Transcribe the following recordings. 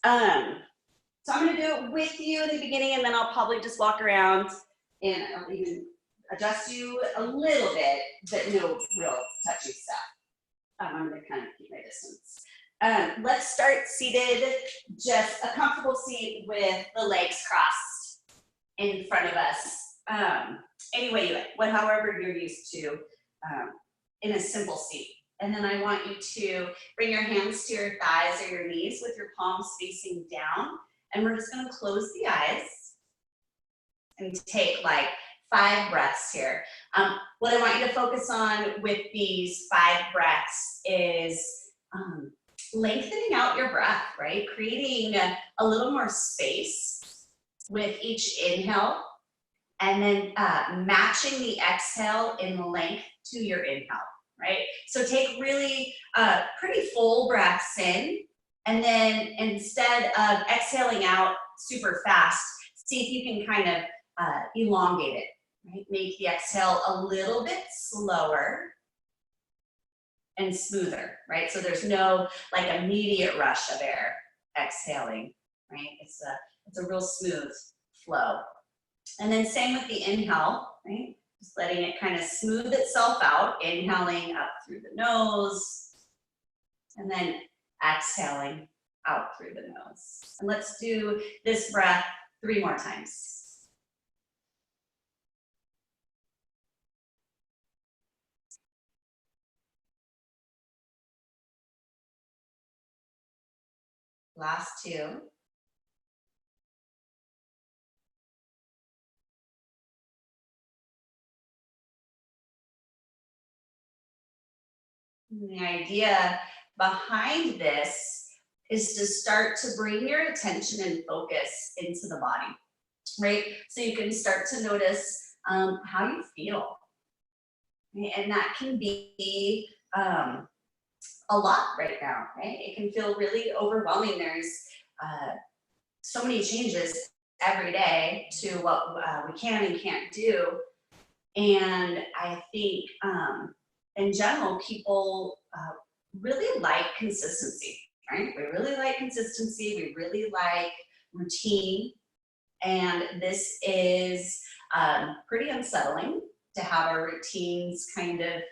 So I'm gonna do it with you in the beginning, and then I'll probably just walk around and I'll even adjust you a little bit, but no real touchy stuff. I'm gonna kind of keep my distance. Let's start seated, just a comfortable seat with the legs crossed in front of us. Any way you like, however you're used to, in a simple seat. And then I want you to bring your hands to your thighs or your knees with your palms facing down. And we're just gonna close the eyes and take like 5 breaths here. What I want you to focus on with these 5 breaths is lengthening out your breath, right? Creating a little more space with each inhale, and then matching the exhale in length to your inhale, right? So take really pretty full breaths in, and then instead of exhaling out super fast, see if you can kind of elongate it, right? Make the exhale a little bit slower and smoother, right? So there's no like immediate rush of air exhaling, right? It's a real smooth flow. And then same with the inhale, right? Just letting it kind of smooth itself out, inhaling up through the nose, and then exhaling out through the nose. And let's do this breath 3 more times. Last 2. And the idea behind this is to start to bring your attention and focus into the body, right? So you can start to notice how you feel. Right? And that can be a lot right now, right? It can feel really overwhelming. There's so many changes every day to what we can and can't do. And I think in general, people really like consistency, right? We really like consistency. We really like routine. And this is pretty unsettling to have our routines kind of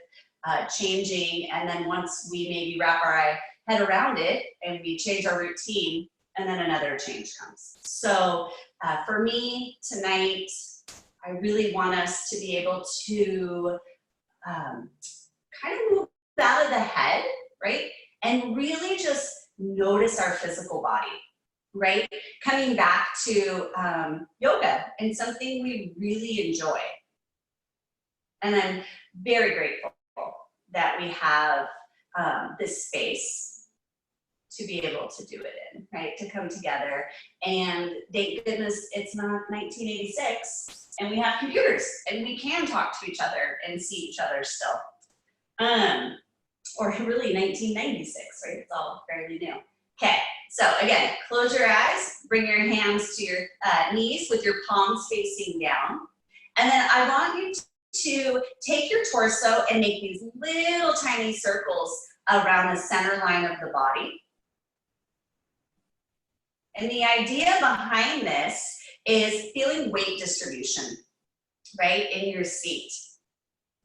changing. And then once we maybe wrap our head around it and we change our routine, and then another change comes. So for me tonight, I really want us to be able to kind of move out of the head, right? And really just notice our physical body, right? Coming back to yoga and something we really enjoy. And I'm very grateful that we have this space to be able to do it in, right? To come together. And thank goodness it's not 1986 and we have computers and we can talk to each other and see each other still. Or really 1996, right? It's all fairly new. Okay, so again, close your eyes, bring your hands to your knees with your palms facing down. And then I want you to take your torso and make these little tiny circles around the center line of the body. And the idea behind this is feeling weight distribution, right, in your seat.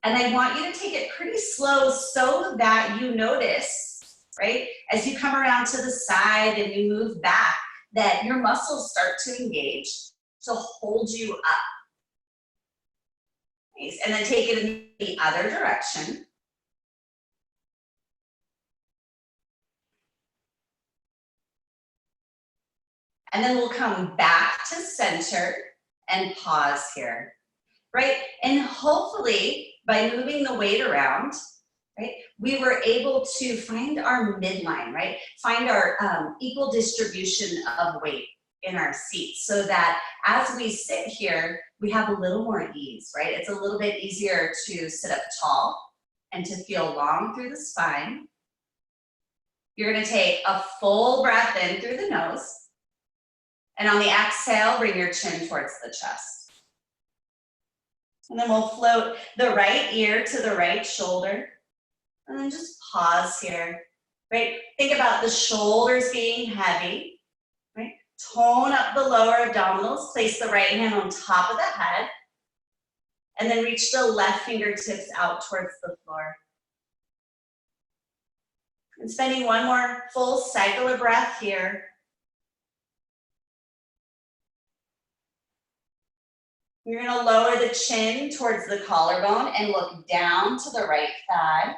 And I want you to take it pretty slow so that you notice, right, as you come around to the side and you move back, that your muscles start to engage to hold you up. Nice. And then take it in the other direction. And then we'll come back to center and pause here, right? And hopefully by moving the weight around, right, we were able to find our midline, right? Find our equal distribution of weight in our seats so that as we sit here, we have a little more ease, right? It's a little bit easier to sit up tall and to feel long through the spine. You're gonna take a full breath in through the nose. And on the exhale, bring your chin towards the chest. And then we'll float the right ear to the right shoulder. And then just pause here, right? Think about the shoulders being heavy Tone up the lower abdominals. Place the right hand on top of the head. And then reach the left fingertips out towards the floor. And spending one more full cycle of breath here. You're going to lower the chin towards the collarbone and look down to the right thigh.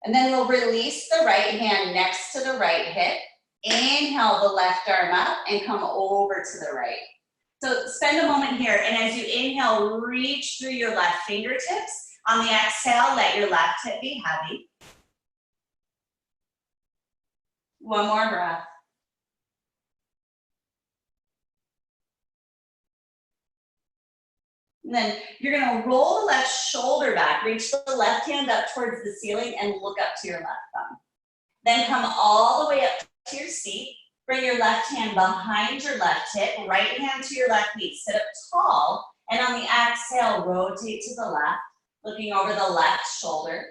And then we'll release the right hand next to the right hip. Inhale the left arm up and come over to the right. So spend a moment here, and as you inhale, reach through your left fingertips. On the exhale, let your left hip be heavy. One more breath. And then you're going to roll the left shoulder back, reach the left hand up towards the ceiling and look up to your left thumb. Then come all the way up to your seat. Bring your left hand behind your left hip, right hand to your left knee. Sit up tall, and on the exhale, rotate to the left, looking over the left shoulder.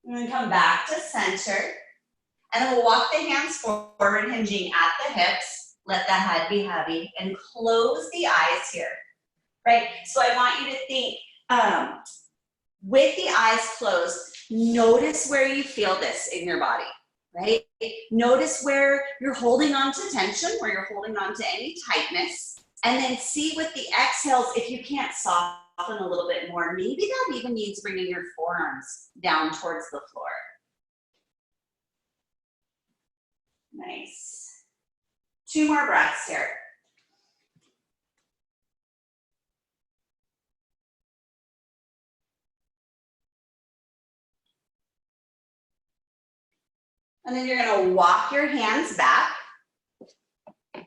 And then come back to center. And then we'll walk the hands forward, hinging at the hips. Let the head be heavy and close the eyes here, right? So I want you to think with the eyes closed, notice where you feel this in your body, right? Notice where you're holding on to tension, where you're holding on to any tightness, and then see with the exhales if you can't soften a little bit more. Maybe that even means bringing your forearms down towards the floor. Nice. 2 more breaths here. And then you're going to walk your hands back. And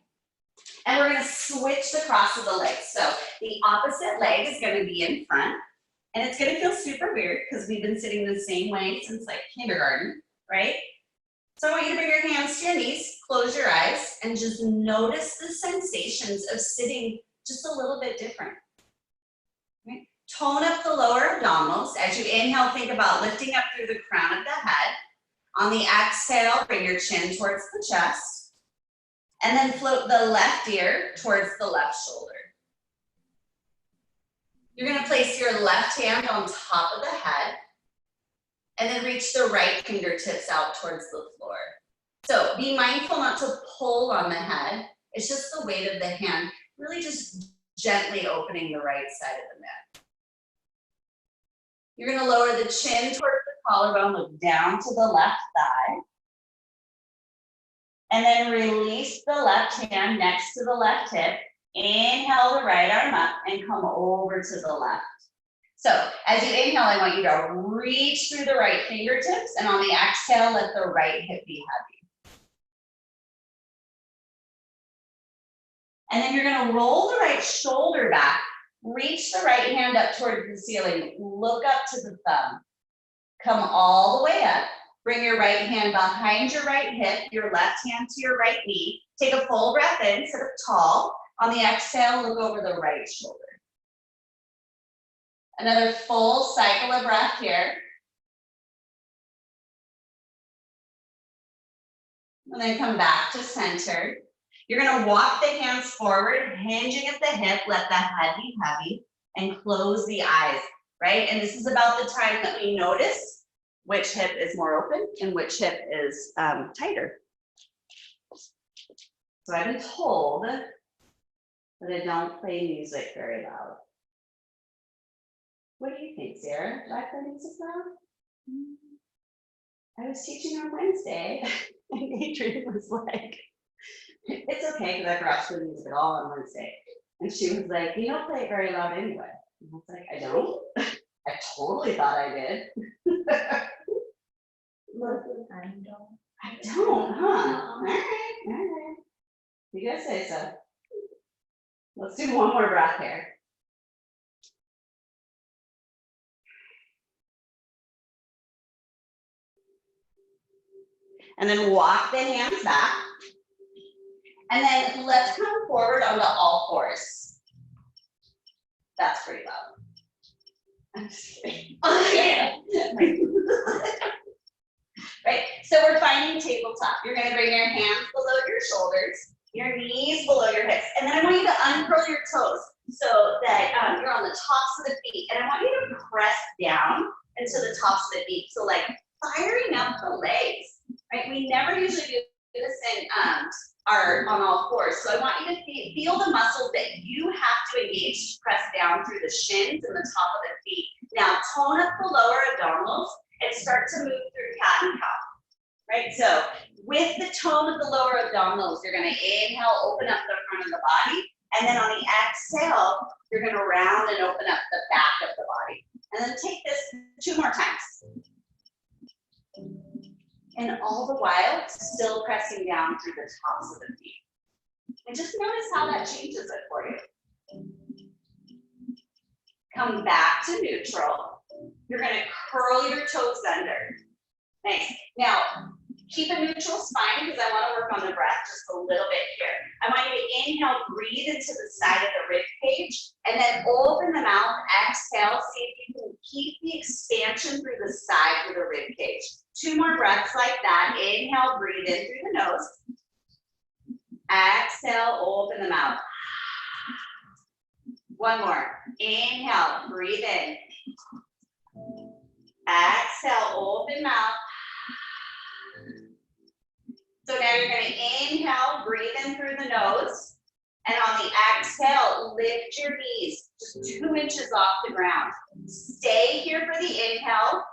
we're going to switch the cross of the legs. So the opposite leg is going to be in front. And it's going to feel super weird because we've been sitting the same way since like kindergarten, right? So I want you to bring your hands to your knees, close your eyes, and just notice the sensations of sitting just a little bit different. Right? Tone up the lower abdominals. As you inhale, think about lifting up through the crown of the head. On the exhale, bring your chin towards the chest. And then float the left ear towards the left shoulder. You're going to place your left hand on top of the head. And then reach the right fingertips out towards the floor. So be mindful not to pull on the head. It's just the weight of the hand, really just gently opening the right side of the neck. You're going to lower the chin towards the collarbone, look down to the left thigh. And then release the left hand next to the left hip. Inhale the right arm up and come over to the left. So as you inhale, I want you to reach through the right fingertips, and on the exhale, let the right hip be heavy. And then you're going to roll the right shoulder back, reach the right hand up towards the ceiling, look up to the thumb, come all the way up, bring your right hand behind your right hip, your left hand to your right knee, take a full breath in, sit up tall, on the exhale, look over the right shoulder. Another full cycle of breath here. And then come back to center. You're going to walk the hands forward, hinging at the hip, let the head be heavy, and close the eyes, right? And this is about the time that we notice which hip is more open and which hip is tighter. So I've been told that I don't play music very loud. What do you think, Sarah? Do I play music loud? I was teaching on Wednesday, and Adrian was like, it's okay because I forgot to play music at all on Wednesday. And she was like, you don't play it very loud anyway. And I was like, I don't? I totally thought I did. Most of the time, you don't. I don't, huh? All right. You guys say so. Let's do one more breath here. And then walk the hands back. And then let's come forward onto all fours. That's pretty loud. I'm just kidding. Right, so we're finding tabletop. You're gonna bring your hands below your shoulders, your knees below your hips, and then I want you to uncurl your toes so that you're on the tops of the feet, and I want you to press down into the tops of the feet. So like firing up the legs, right? We never usually do this in on all fours. So I want you to feel the muscles that you have to engage to press down through the shins and the top of the feet. Now tone up the lower abdominals and start to move through cat and cow, right? So with the tone of the lower abdominals, you're gonna inhale, open up the front of the body, and then on the exhale, you're gonna round and open up the back of the body. And then take this 2 more times. And all the while, still pressing down through the tops of the feet. And just notice how that changes it for you. Come back to neutral. You're gonna curl your toes under. Nice. Now, keep a neutral spine because I wanna work on the breath just a little bit here. I want you to inhale, breathe into the side of the rib cage, and then open the mouth, exhale, see if you can keep the expansion through the side of the rib cage. 2 more breaths like that. Inhale, breathe in through the nose. Exhale, open the mouth. 1 more. Inhale, breathe in. Exhale, open mouth. So now you're going to inhale, breathe in through the nose. And on the exhale, lift your knees just 2 inches off the ground. Stay here for the inhale.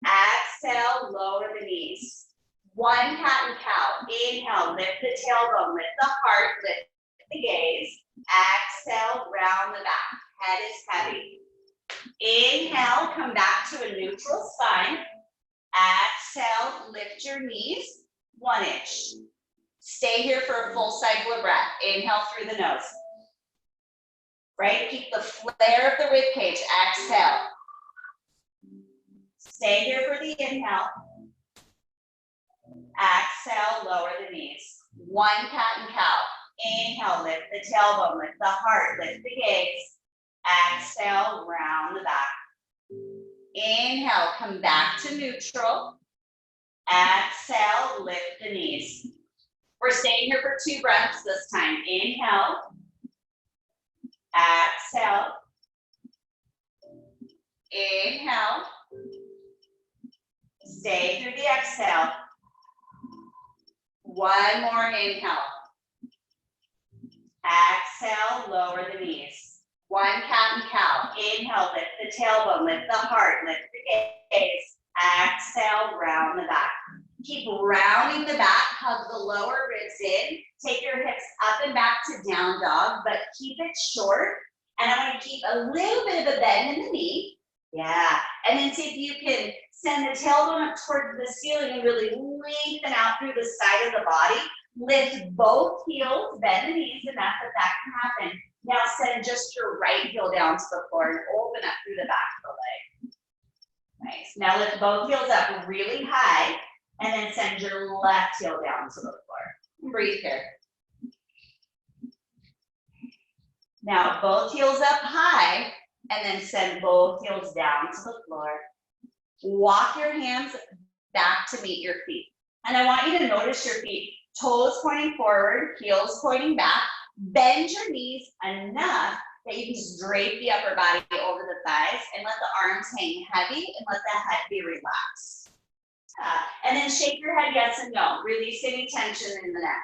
Exhale, lower the knees. 1 cat and cow. Inhale, lift the tailbone, lift the heart, lift the gaze. Exhale, round the back. Head is heavy. Inhale, come back to a neutral spine. Exhale, lift your knees 1 inch. Stay here for a full cycle of breath. Inhale through the nose. Right? Keep the flare of the rib cage. Exhale. Stay here for the inhale. Exhale, lower the knees. 1 cat and cow. Inhale, lift the tailbone, lift the heart, lift the gaze. Exhale, round the back. Inhale, come back to neutral. Exhale, lift the knees. We're staying here for 2 breaths this time. Inhale. Exhale. Inhale. Stay through the exhale. 1 more inhale. Exhale, lower the knees. 1 cat and cow. Inhale, lift the tailbone, lift the heart, lift the gaze. Exhale, round the back. Keep rounding the back, hug the lower ribs in. Take your hips up and back to down dog, but keep it short. And I want to keep a little bit of a bend in the knee. Yeah, and then see if you can send the tailbone up toward the ceiling and really lengthen out through the side of the body. Lift both heels, bend the knees enough that can happen. Now send just your right heel down to the floor and open up through the back of the leg. Nice. Now lift both heels up really high and then send your left heel down to the floor. Breathe here. Now both heels up high and then send both heels down to the floor. Walk your hands back to meet your feet. And I want you to notice your feet. Toes pointing forward, heels pointing back. Bend your knees enough that you can just drape the upper body over the thighs and let the arms hang heavy and let the head be relaxed. And then shake your head yes and no. Release any tension in the neck.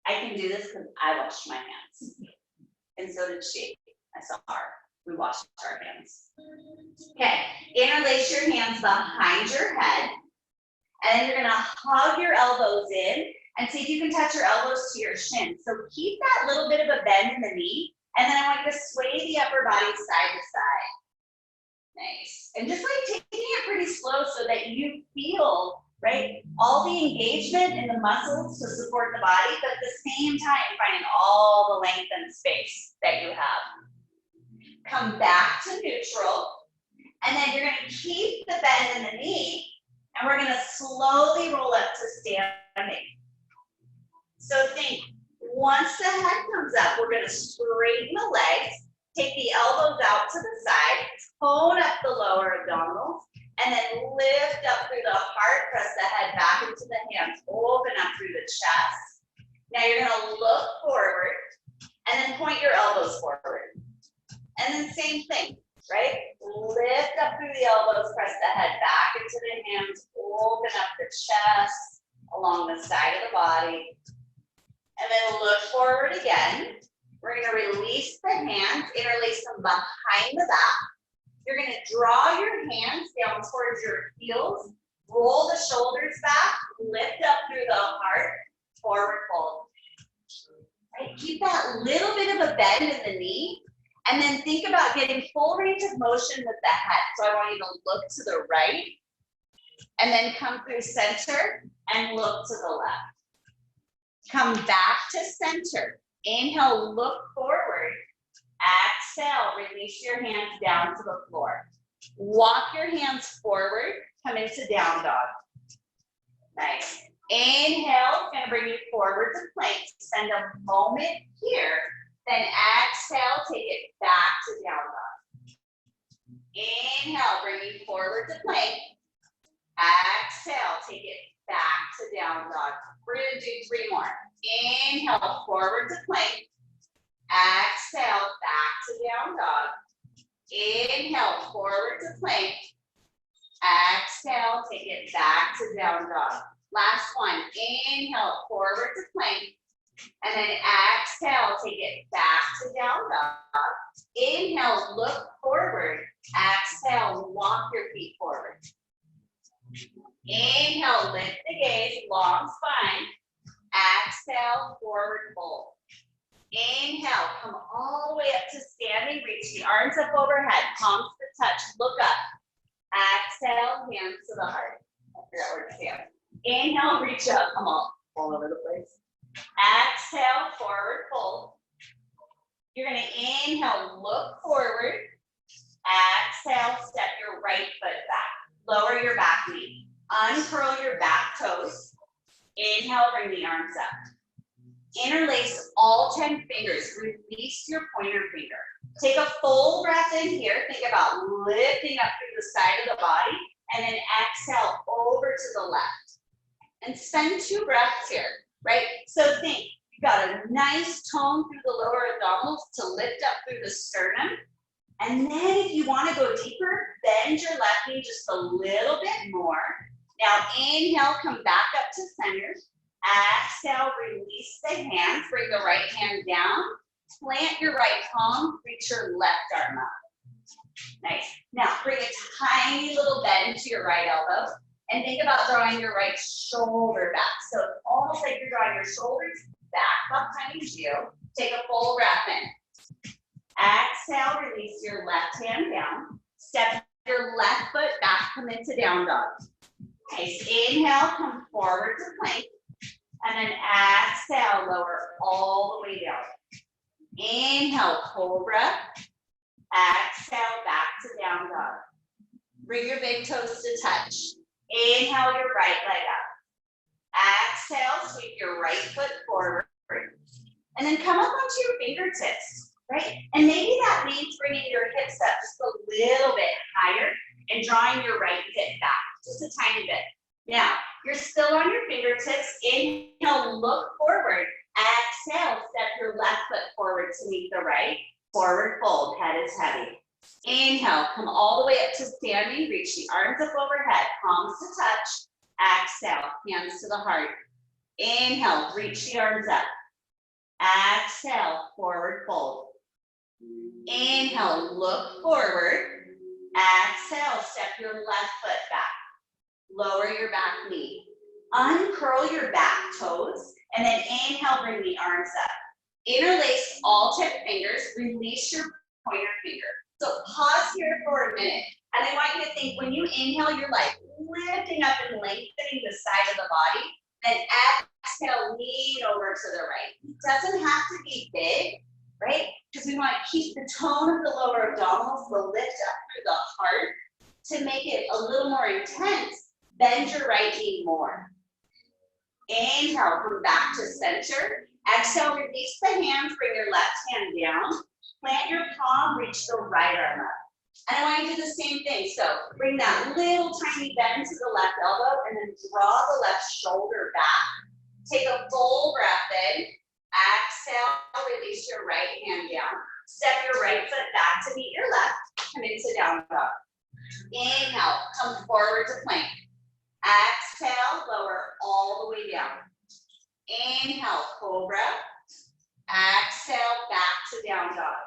I can do this because I washed my hands. And so did she. I saw her. We washed our hands. Okay, interlace your hands behind your head. And then you're gonna hug your elbows in and see if you can touch your elbows to your shins. So keep that little bit of a bend in the knee. And then I want you to sway the upper body side to side. Nice. And just like taking it pretty slow so that you feel, right, all the engagement in the muscles to support the body, but at the same time finding all the length and space that you have. Come back to neutral, and then you're gonna keep the bend in the knee, and we're gonna slowly roll up to standing. So think, once the head comes up, we're gonna straighten the legs, take the elbows out to the side, tone up the lower abdominals, and then lift up through the heart, press the head back into the hands, open up through the chest. Now you're gonna look forward, and then point your elbows forward. And then same thing, right? Lift up through the elbows, press the head back into the hands, open up the chest along the side of the body. And then look forward again. We're gonna release the hands, interlace them behind the back. You're gonna draw your hands down towards your heels, roll the shoulders back, lift up through the heart, forward fold. Right? Keep that little bit of a bend in the knee, and then think about getting full range of motion with the head. So I want you to look to the right, and then come through center and look to the left. Come back to center. Inhale, look forward. Exhale, release your hands down to the floor. Walk your hands forward, come into down dog. Nice. Inhale, it's gonna bring you forward to plank. Spend a moment here. Then exhale, take it back to down dog. Inhale, bring you forward to plank. Exhale, take it back to down dog. We're gonna do 3 more. Inhale, forward to plank. Exhale, back to down dog. Inhale, forward to plank. Exhale, take it back to down dog. Last one. Inhale, forward to plank. And then exhale, take it back to down dog. Inhale, look forward. Exhale, walk your feet forward. Inhale, lift the gaze, long spine. Exhale, forward fold. Inhale, come all the way up to standing, reach the arms up overhead, palms to touch, look up. Exhale, hands to the heart. I forgot where to stand. Inhale, reach up, come all over the place. Exhale, forward fold. You're gonna inhale, look forward. Exhale, step your right foot back. Lower your back knee. Uncurl your back toes. Inhale, bring the arms up. Interlace all 10 fingers. Release your pointer finger. Take a full breath in here. Think about lifting up through the side of the body. And then exhale over to the left. And spend 2 breaths here, right? So think, you've got a nice tone through the lower abdominals to lift up through the sternum. And then if you want to go deeper, bend your left knee just a little bit more. Now inhale, come back up to center. Exhale, release the hands, bring the right hand down. Plant your right palm, reach your left arm up. Nice. Now bring a tiny little bend to your right elbow. And think about drawing your right shoulder back. So it's almost like you're drawing your shoulders back behind you. Take a full breath in. Exhale, release your left hand down. Step your left foot back, come into down dog. Nice. Inhale, come forward to plank. And then exhale, lower all the way down. Inhale, cobra. Exhale, back to down dog. Bring your big toes to touch. Inhale your right leg up. Exhale, sweep your right foot forward. And then come up onto your fingertips, right? And maybe that means bringing your hips up just a little bit higher and drawing your right hip back, just a tiny bit. Now, you're still on your fingertips. Inhale, look forward. Exhale, step your left foot forward to meet the right. Forward fold, head is heavy. Inhale, come all the way up to standing. Reach the arms up overhead, palms to touch. Exhale, hands to the heart. Inhale, reach the arms up. Exhale, forward fold. Inhale, look forward. Exhale, step your left foot back. Lower your back knee. Uncurl your back toes, and then inhale, bring the arms up. Interlace all 10 fingers, release your pointer finger. So pause here for a minute, and I want you to think, when you inhale, you're like lifting up and lengthening the side of the body, then exhale, lean over to the right. It doesn't have to be big, right? Because we want to keep the tone of the lower abdominals, the lift up through the heart. To make it a little more intense, bend your right knee more. Inhale, come back to center. Exhale, release the hands, bring your left hand down. Plant your palm, reach the right arm up. And I want you to do the same thing. So bring that little tiny bend to the left elbow and then draw the left shoulder back. Take a full breath in. Exhale, release your right hand down. Step your right foot back to meet your left. Come into down dog. Inhale, come forward to plank. Exhale, lower all the way down. Inhale, cobra. Exhale, back to down dog.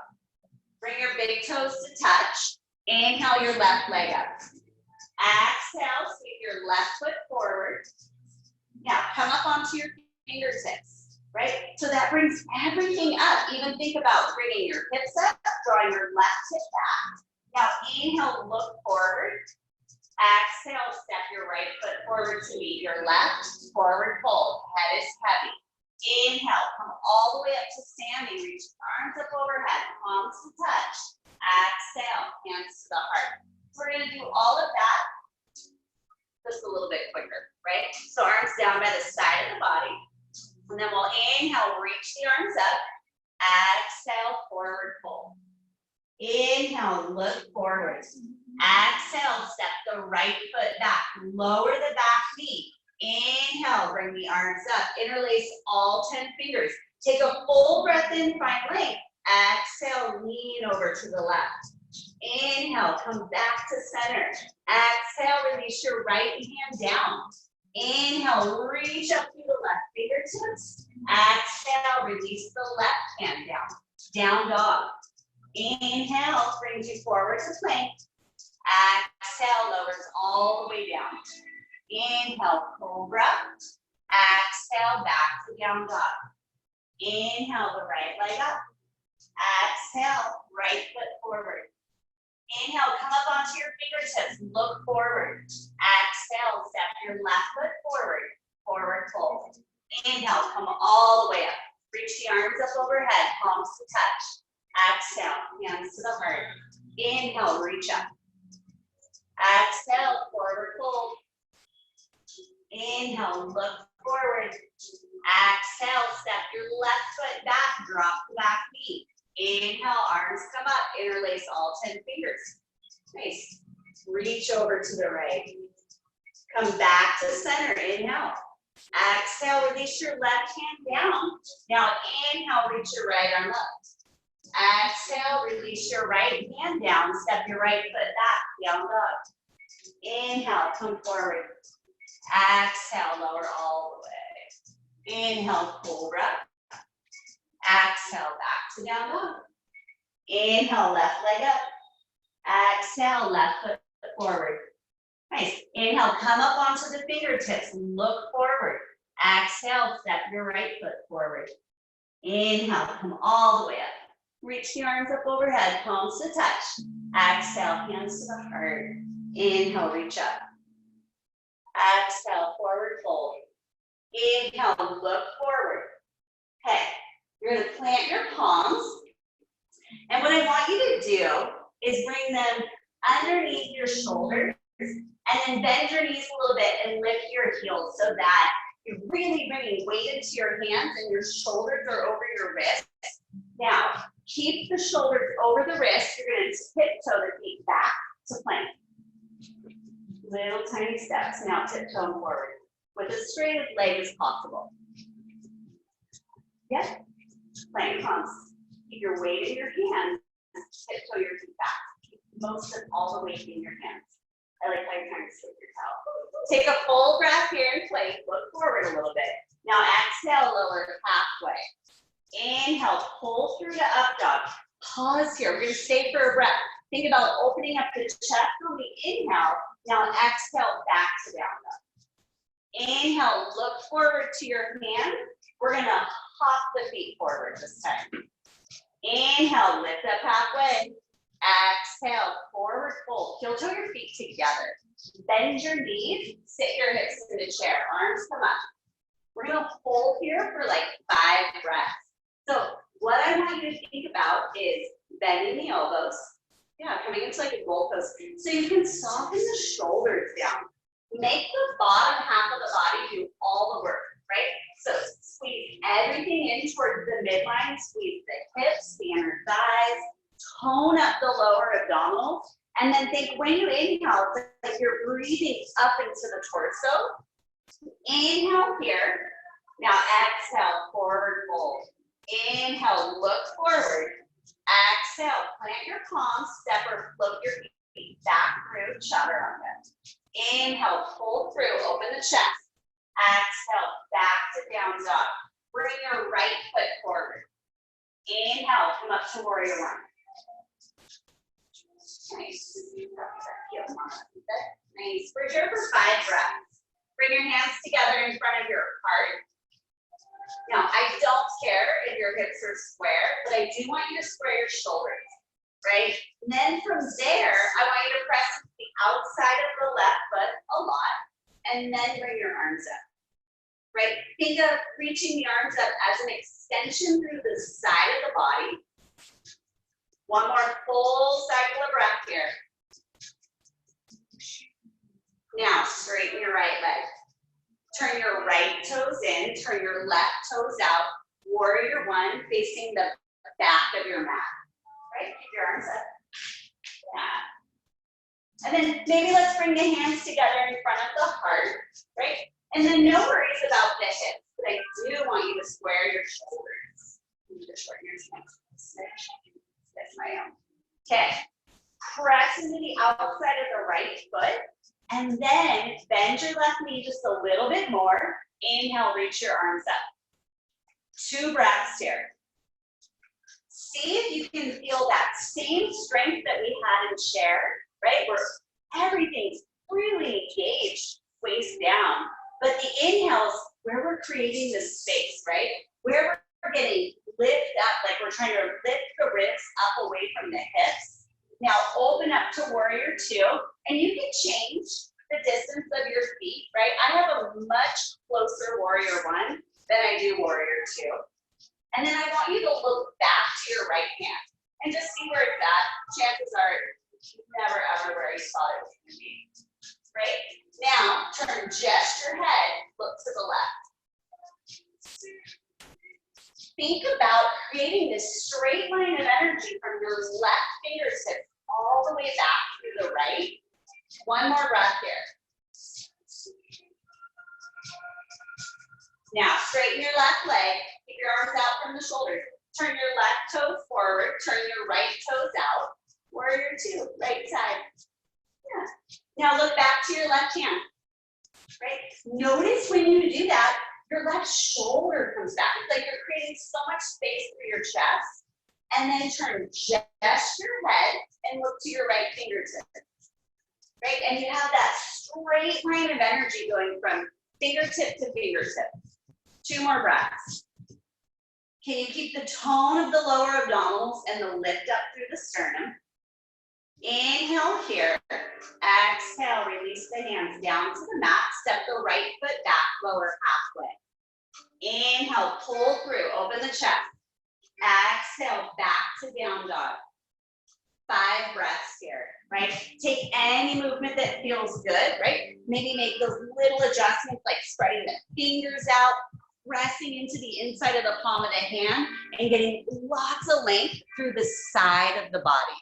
Bring your big toes to touch. Inhale your left leg up. Exhale, sweep your left foot forward. Now come up onto your fingertips, right? So that brings everything up. Even think about bringing your hips up, drawing your left hip back. Now inhale, look forward. Exhale, step your right foot forward to meet your left. Forward fold, head is heavy. Inhale, come all the way up to standing. Reach arms up overhead, palms to touch. Exhale, hands to the heart. So we're going to do all of that just a little bit quicker, right? So arms down by the side of the body. And then we'll inhale, reach the arms up. Exhale, forward fold. Inhale, look forward. Exhale, step the right foot back. Lower the back knee. Inhale, bring the arms up. Interlace all 10 fingers. Take a full breath in, find length. Exhale, lean over to the left. Inhale, come back to center. Exhale, release your right hand down. Inhale, reach up through the left fingertips. Exhale, release the left hand down. Down dog. Inhale, brings you forward to plank. Exhale, lowers all the way down. Inhale, cobra. Exhale, back to down dog. Inhale, the right leg up. Exhale, right foot forward. Inhale, come up onto your fingertips, look forward. Exhale, step your left foot forward, forward fold. Inhale, come all the way up. Reach the arms up overhead, palms to touch. Exhale, hands to the heart. Inhale, reach up. Exhale, forward fold. Inhale, look forward. Exhale, step your left foot back, drop the back knee. Inhale, arms come up, interlace all 10 fingers. Nice. Reach over to the right. Come back to center, inhale. Exhale, release your left hand down. Now inhale, reach your right arm up. Exhale, release your right hand down. Step your right foot back, down dog. Inhale, come forward. Exhale, lower all the way. Inhale, cobra. Exhale, back to down dog. Inhale, left leg up. Exhale, left foot forward. Nice. Inhale, come up onto the fingertips. Look forward. Exhale, step your right foot forward. Inhale, come all the way up. Reach the arms up overhead, palms to touch. Exhale, hands to the heart. Inhale, reach up. Exhale, forward fold. Inhale, look forward. Okay, you're going to plant your palms. And what I want you to do is bring them underneath your shoulders and then bend your knees a little bit and lift your heels so that you're really bringing weight into your hands and your shoulders are over your wrists. Now, keep the shoulders over the wrists. You're going to tiptoe the feet back to plank. Little tiny steps. Now tiptoe forward with as straight as leg as possible. Yes. Plank palms. Keep your weight in your hands. Tiptoe your feet back. Keep most of all the weight in your hands. I like how you're trying to slip your towel. Take a full breath here in plank. Look forward a little bit. Now exhale, lower halfway. Inhale, pull through to up dog. Pause here. We're going to stay for a breath. Think about opening up the chest on the inhale. Now exhale, back to down dog. Inhale, look forward to your hand. We're going to hop the feet forward this time. Inhale, lift up halfway. Exhale, forward fold. Heel toe your feet together. Bend your knees. Sit your hips in the chair. Arms come up. We're going to hold here for like 5 breaths. So what I want you to think about is bending the elbows. Yeah, coming into like a goal post. So you can soften the shoulders down. Make the bottom half of the body do all the work. right? So squeeze everything in towards the midline, squeeze the hips, the inner thighs, tone up the lower abdominals, and then think when you inhale, like you're breathing up into the torso. Inhale here. Now exhale, forward fold. Inhale, look forward. Exhale, plant your palms, step or float your feet back through chaturanga. Inhale, pull through, open the chest. Exhale, back to down dog. Bring your right foot forward. Inhale, come up to warrior one. Nice. Nice. We're here for 5 breaths. Bring your hands together in front of your heart. Now, I don't care if your hips are square, but I do want you to square your shoulders, right? And then from there, I want you to press the outside of the left foot a lot, and then bring your arms up, right? Think of reaching the arms up as an extension through the side of the body. One more full cycle of breath here. Now, straighten your right leg. Turn your right toes in, turn your left toes out. Warrior one, facing the back of your mat, right? Keep your arms up. Yeah. And then maybe let's bring the hands together in front of the heart, right? And then no worries about the hips, but I do want you to square your shoulders. You need to shorten your neck. That's my own. Okay. Press into the outside of the right foot. And then bend your left knee just a little bit more. Inhale, reach your arms up. 2 breaths here. See if you can feel that same strength that we had in chair, right? Where everything's really engaged, waist down. But the inhales, where we're creating this space, right? Where we're getting lift up, like we're trying to lift the ribs up away from the hips. Now open up to warrior 2, and you can change the distance of your feet, right? I have a much closer warrior 1 than I do warrior 2. And then I want you to look back to your right hand and just see where it's at. Chances are never ever where you thought it was gonna be, right? Now turn just your head, look to the left. Think about creating this straight line of energy from your left fingertips all the way back through the right. One more breath here. Now, straighten your left leg. Keep your arms out from the shoulders. Turn your left toes forward. Turn your right toes out. Warrior 2, right side. Yeah. Now look back to your left hand. Right? Notice when you do that, your left shoulder comes back. It's like you're creating so much space through your chest. And then turn just your head and look to your right fingertip. Right? And you have that straight line of energy going from fingertip to fingertip. 2 more breaths. Can you keep the tone of the lower abdominals and the lift up through the sternum? Inhale here. Exhale, release the hands down to the mat. Step the right foot back, lower halfway. Inhale, pull through, open the chest. Exhale, back to down dog. 5 breaths here, right? Take any movement that feels good, right? Maybe make those little adjustments like spreading the fingers out, pressing into the inside of the palm of the hand, and getting lots of length through the side of the body.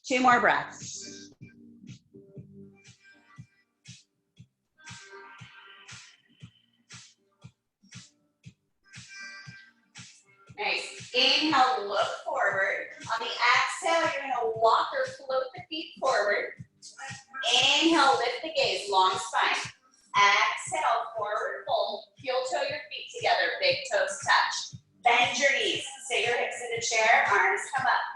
2 more breaths. Nice. Inhale, look forward. On the exhale, you're going to walk or float the feet forward. Inhale, lift the gaze, long spine. Exhale, forward fold. Heel toe your feet together, big toes touch. Bend your knees. Sit your hips in a chair, arms come up.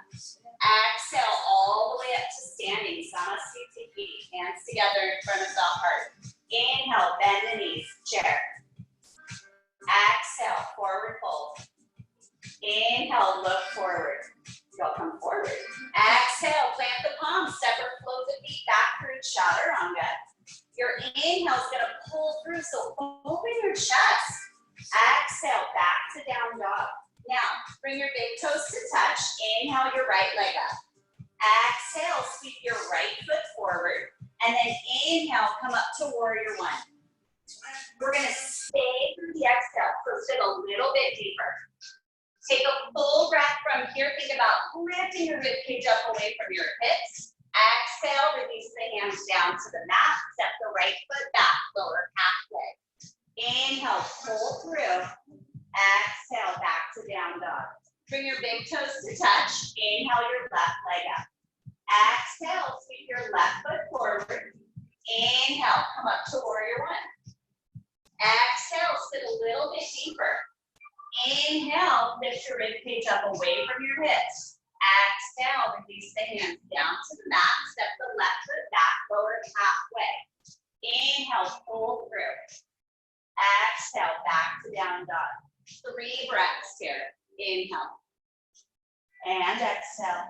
Exhale, all the way up to standing. Samasthiti, hands together in front of the heart. Inhale, bend the knees, chair. Exhale, forward fold. Inhale, look forward. Go come forward. Exhale, plant the palms, step or float the feet back through chaturanga. Your inhale is going to pull through, so open your chest. Exhale, back to down dog. Now, bring your big toes to touch. Inhale your right leg up. Exhale, sweep your right foot forward. And then inhale, come up to warrior one. We're gonna stay through the exhale, so sit a little bit deeper. Take a full breath from here. Think about lifting your rib cage up away from your hips. Exhale, release the hands down to the mat. Step the right foot back, lower halfway. Inhale, pull through. Exhale, back to down dog. Bring your big toes to touch. Inhale, your left leg up. Exhale, sweep your left foot forward. Inhale, come up to warrior one. Exhale, sit a little bit deeper. Inhale, lift your rib cage up away from your hips. Exhale, release the hands down to the mat. Step the left foot back, lower halfway. Inhale, pull through. Exhale, back to down dog. 3 breaths here. Inhale. And exhale.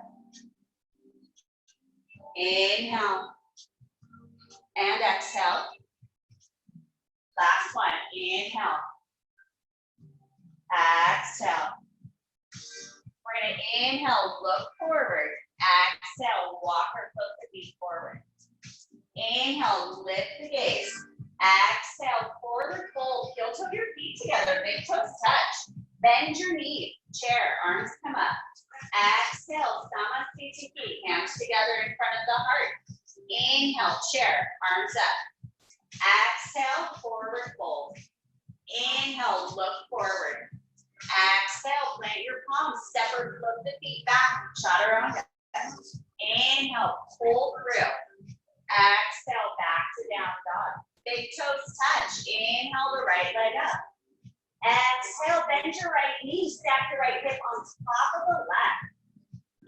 Inhale. And exhale. Last one. Inhale. Exhale. We're going to inhale, look forward. Exhale, walk or float the feet forward. Inhale, lift the gaze. Exhale, forward fold. Heel toe your feet together. Big toes touch. Bend your knees. Chair, arms come up. Exhale, Samasthiti. Hands together in front of the heart. Inhale, chair, arms up. Exhale, forward fold. Inhale, look forward. Exhale, plant your palms, step or float the feet back, chaturanga. Inhale, pull through. Exhale, back to down dog. Big toes touch. Inhale, the right leg up. Exhale, bend your right knee, stack your right hip on top of the left.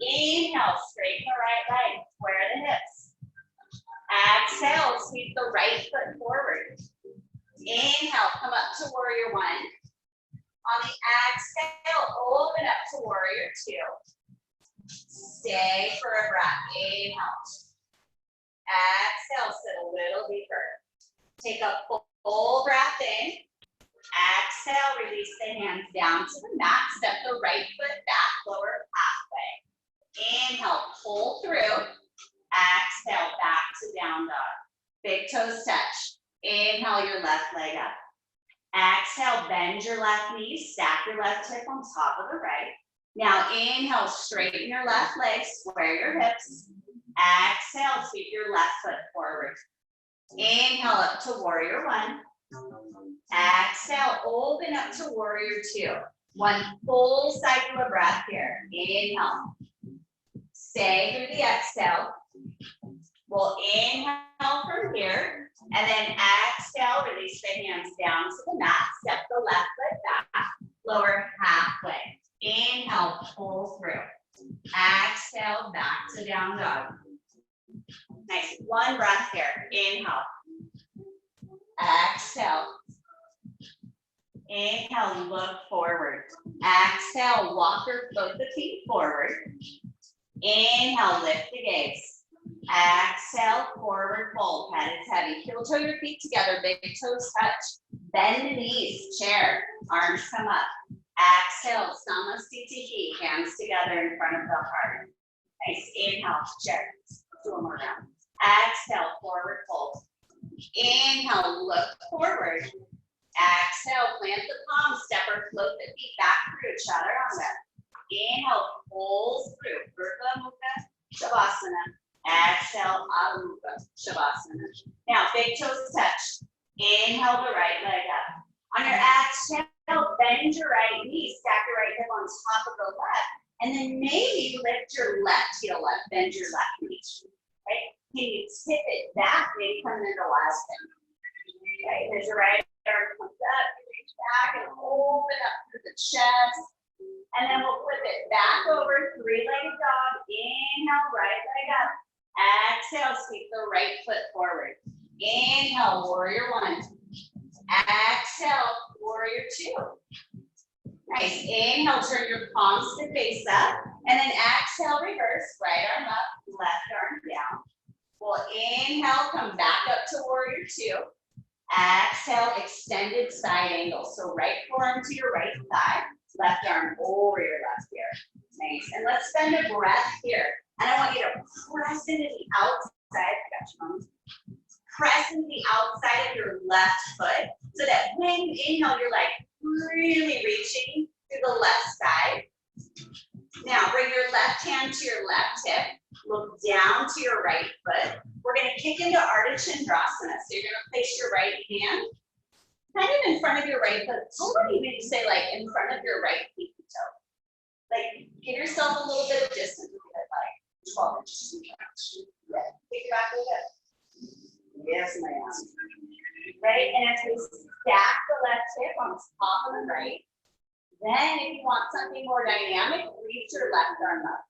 Inhale, straighten the right leg, square the hips. Exhale, sweep the right foot forward. Inhale, come up to warrior one. On the exhale, open up to warrior two. Stay for a breath. Inhale. Exhale, sit a little deeper. Take a full breath in. Exhale, release the hands down to the mat. Step the right foot back, lower halfway. Inhale, pull through. Exhale, back to down dog. Big toes touch. Inhale, your left leg up. Exhale, bend your left knee, stack your left hip on top of the right. Now inhale, straighten your left leg, square your hips. Exhale, sweep your left foot forward. Inhale up to warrior one. Exhale, open up to warrior two. One full cycle of breath here. Inhale. Stay through the exhale. We'll inhale from here. And then exhale, release the hands down to the mat. Step the left foot back, lower halfway. Inhale, pull through. Exhale, back to down dog. Nice, one breath here. Inhale. Exhale. Inhale, look forward. Exhale, walk or float the feet forward. Inhale, lift the gaze. Exhale, forward fold. Head is heavy. Heel toe your feet together. Big toes touch. Bend the knees. Chair. Arms come up. Exhale, Samasthiti. Hands together in front of the heart. Nice. Inhale, chair. Do one more round. Exhale, forward fold. Inhale, look forward. Exhale, plant the palms. Step or float the feet back through. Chaturanga. Inhale, pull through. Urdhva Mukha Shavasana. Exhale, Adho Mukha Shavasana. Now, big toes touch. Inhale the right leg up. On your exhale, bend your right knee, stack your right hip on top of the left, and then maybe lift your left heel up, bend your left knee. Right? Can you tip it back? Maybe come into last thing. Okay, as your right arm comes up, you reach back and open up through the chest. And then we'll flip it back over, three-legged dog. Inhale, right leg up. Exhale, sweep the right foot forward. Inhale, warrior one. Exhale, warrior two. Nice. Inhale, turn your palms to face up. And then exhale, reverse. Right arm up, left arm down. We'll inhale, come back up to warrior two. Exhale, extended side angle. So right forearm to your right thigh. Left arm over your left ear. Nice. And let's spend a breath here. And I want you to press into the outside side. I got you, Mom. Press into the outside of your left foot so that when you inhale, you're like really reaching to the left side. Now bring your left hand to your left hip. Look down to your right foot. We're going to kick into Ardha Chandrasana. So you're going to place your right hand kind of in front of your right foot. Or even say like in front of your right pinky toe. Like give yourself a little bit of distance, like 12 inches. Yeah. Take it back a little bit. Yes, ma'am. Right, and as we stack the left hip on top of the right, then if you want something more dynamic, reach your left arm up.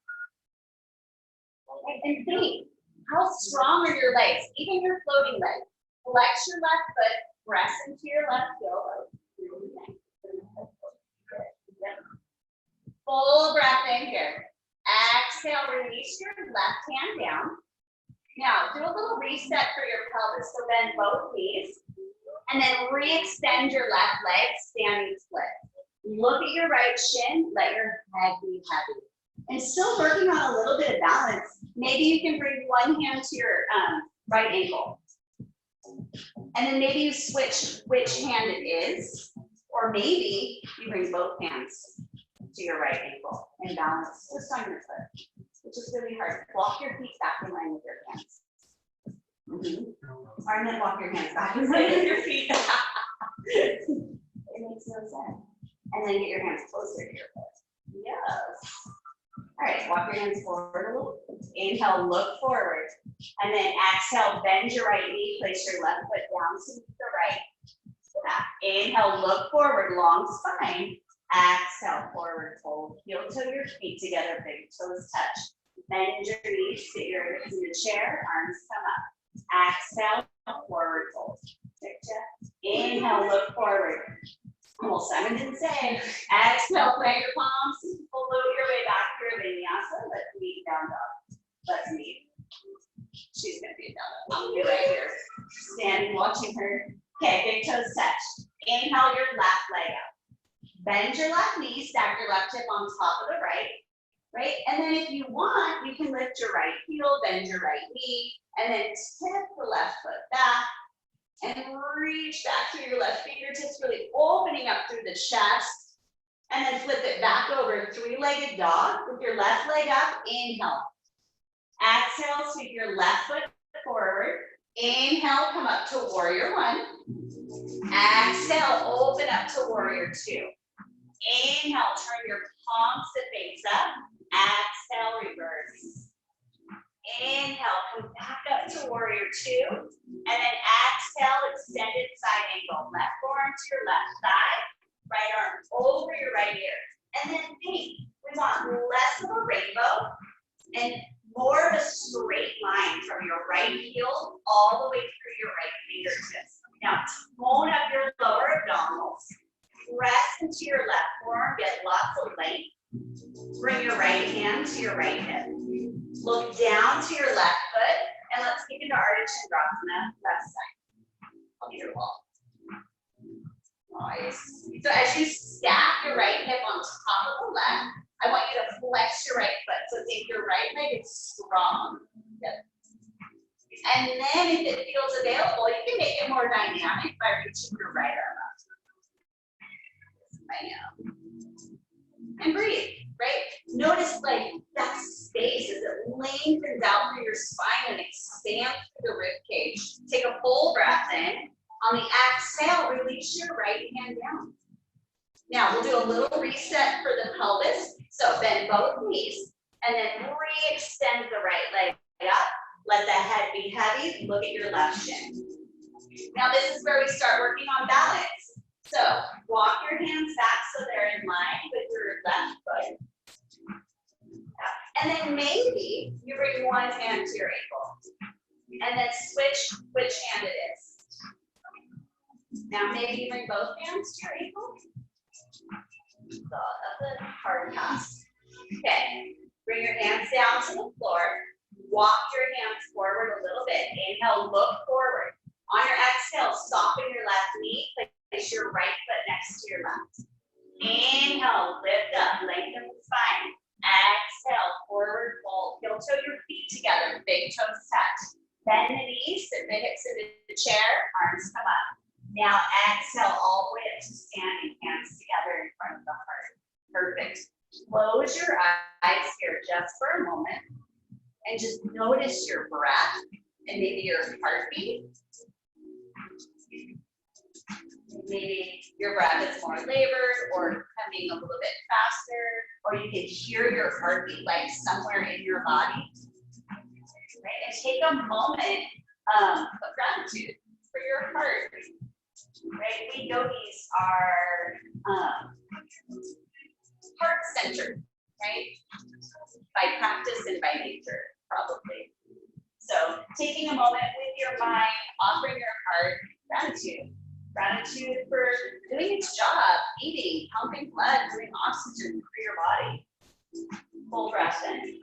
And think, how strong are your legs? Even your floating legs. Flex your left foot, press into your left heel. Full breath in here. Exhale, release your left hand down. Now, do a little reset for your pelvis. So bend both knees and then re-extend your left leg, standing split. Look at your right shin, let your head be heavy. And still working on a little bit of balance. Maybe you can bring one hand to your right ankle. And then maybe you switch which hand it is, or maybe you bring both hands to your right ankle and balance just on your foot. Which is really hard. Walk your feet back in line with your hands. Or then walk your hands back in line with your feet. It makes no sense. And then get your hands closer to your foot. Yes. All right, walk your hands forward a little. Inhale, look forward. And then exhale, bend your right knee, place your left foot down to the right. Inhale, look forward, long spine. Exhale, forward fold. Heel toe your feet together, big toes touch. Bend your knees, sit your hips in the chair, arms come up. Exhale, forward fold. Inhale, look forward. Well, Simon didn't say. Exhale, plant your palms, float your way back to your vinyasa. Let's meet down dog. Let's meet. She's gonna be down dog. I'll be right here. Standing, watching her. Okay, big toes touch. Inhale your left leg up. Bend your left knee, stack your left hip on top of the right, right? And then if you want, you can lift your right heel, bend your right knee, and then tip the left foot back and reach back through your left fingertips, really opening up through the chest, and then flip it back over, three-legged dog with your left leg up, inhale. Exhale, sweep your left foot forward. Inhale, come up to warrior one. Exhale, open up to warrior two. Inhale, turn your palms to face up. Exhale, reverse. Inhale, come back up to warrior two. And then exhale, extended side angle. Left forearm to your left thigh. Right arm over your right ear. And then think, we want less of a rainbow and more of a straight line from your right heel all the way through your right fingertips. Now, tone up your lower abdominals. Press into your left forearm, get lots of length. Bring your right hand to your right hip. Look down to your left foot, and let's kick into Ardha Chandrasana, left side. I'll be your wall. Nice. So as you stack your right hip on top of the left, I want you to flex your right foot. So think your right leg is strong. Good. And then if it feels available, you can make it more dynamic by reaching your right arm up. And breathe, right? Notice like that space as it lengthens out through your spine and expands through the rib cage. Take a full breath in. On the exhale, release your right hand down. Now we'll do a little reset for the pelvis. So bend both knees and then re-extend the right leg up. Let the head be heavy. Look at your left shin. Now this is where we start working on balance. So walk your hands back so they're in line with your left foot. And then maybe you bring one hand to your ankle. And then switch which hand it is. Now maybe you bring both hands to your ankle. So that's a hard task. Okay, bring your hands down to the floor. Walk your hands forward a little bit. Inhale, look forward. On your exhale, soften your left knee. Place your right foot next to your left. Inhale, lift up, lengthen the spine. Exhale, forward fold. Heel toe your feet together, big toes touch. Perfect. Close your eyes here just for a moment and just notice your breath and maybe your heartbeat. Maybe your breath is more labored or coming a little bit faster, or you can hear your heartbeat like somewhere in your body. Right? And take a moment of gratitude for your heart. Right? We yogis are heart-centered, right? By practice and by nature, probably. So taking a moment with your mind, offering your heart gratitude. Gratitude for doing its job, eating, pumping blood, doing oxygen for your body. Full breath in.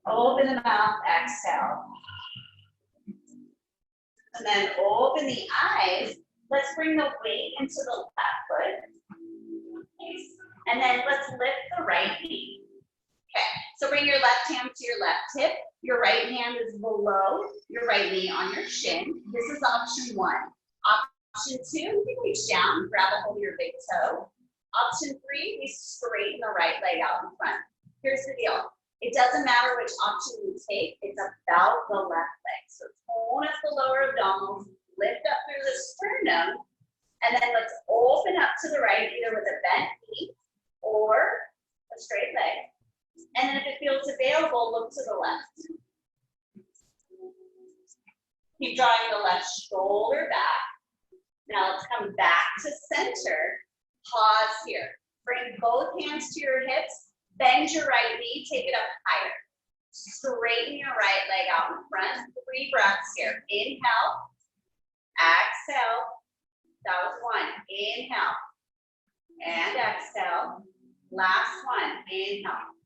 Open the mouth, exhale. And then open the eyes. Let's bring the weight into the left foot. Nice. And then let's lift the right knee. Okay, so bring your left hand to your left hip. Your right hand is below your right knee on your shin. This is option 1. Option 2, you can reach down, grab a hold of your big toe. Option 3, we straighten the right leg out in front. Here's the deal. It doesn't matter which option you take, it's about the left leg. So tone up the lower abdominals, lift up through the sternum, and then let's open up to the right, either with a bent knee or a straight leg. And then if it feels available, look to the left. Keep drawing the left shoulder back. Now let's come back to center. Pause here. Bring both hands to your hips. Bend your right knee. Take it up higher. Straighten your right leg out in front. 3 breaths here. Inhale. Exhale. That was 1. Inhale. And exhale. Last one. Inhale.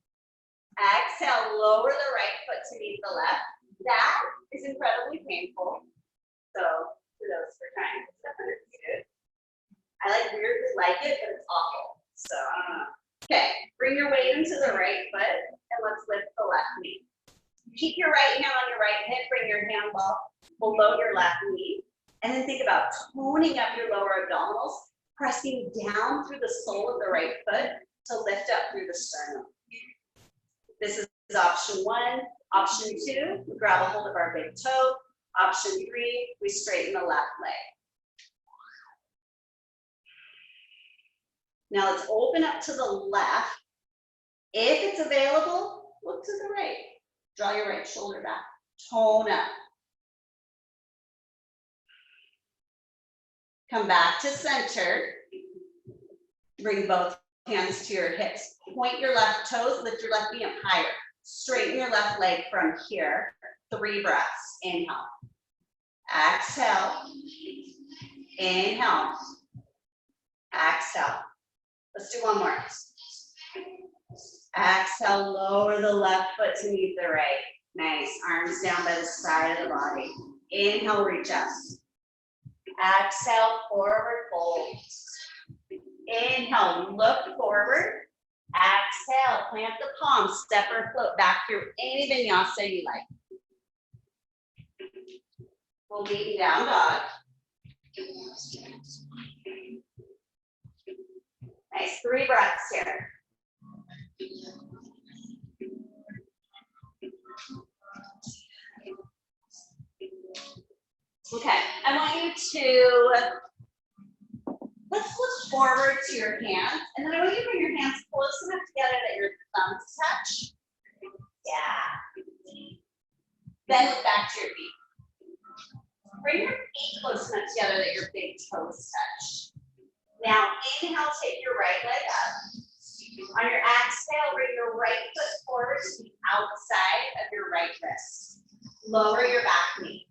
Exhale. Lower the right foot to meet the left. That is incredibly painful. So kudos for trying. I weirdly like it, but it's awful. So I don't know. Okay, bring your weight into the right foot and let's lift the left knee. Keep your right hand on your right hip, bring your hand below your left knee. And then think about toning up your lower abdominals, pressing down through the sole of the right foot to lift up through the sternum. This is option 1. Option 2, we grab a hold of our big toe. Option 3, we straighten the left leg. Now let's open up to the left. If it's available, look to the right. Draw your right shoulder back. Tone up. Come back to center. Bring both hands to your hips. Point your left toes, lift your left knee up higher. Straighten your left leg from here. 3 breaths. Inhale. Exhale. Inhale. Exhale. Let's do one more. Exhale, lower the left foot to meet the right. Nice. Arms down by the side of the body. Inhale, reach up. Exhale, forward fold. Inhale, look forward. Exhale, plant the palms, step or float back through any vinyasa you like. We'll lean down dog. Nice, 3 breaths here. Okay, I want you to, let's look forward to your hands, and then I want you to bring your hands close enough together that your thumbs touch. Yeah. Then look back to your feet. Bring your feet close enough together that your big toes touch. Now inhale, take your right leg up. On your exhale, bring your right foot forward to the outside of your right wrist. Lower your back knee.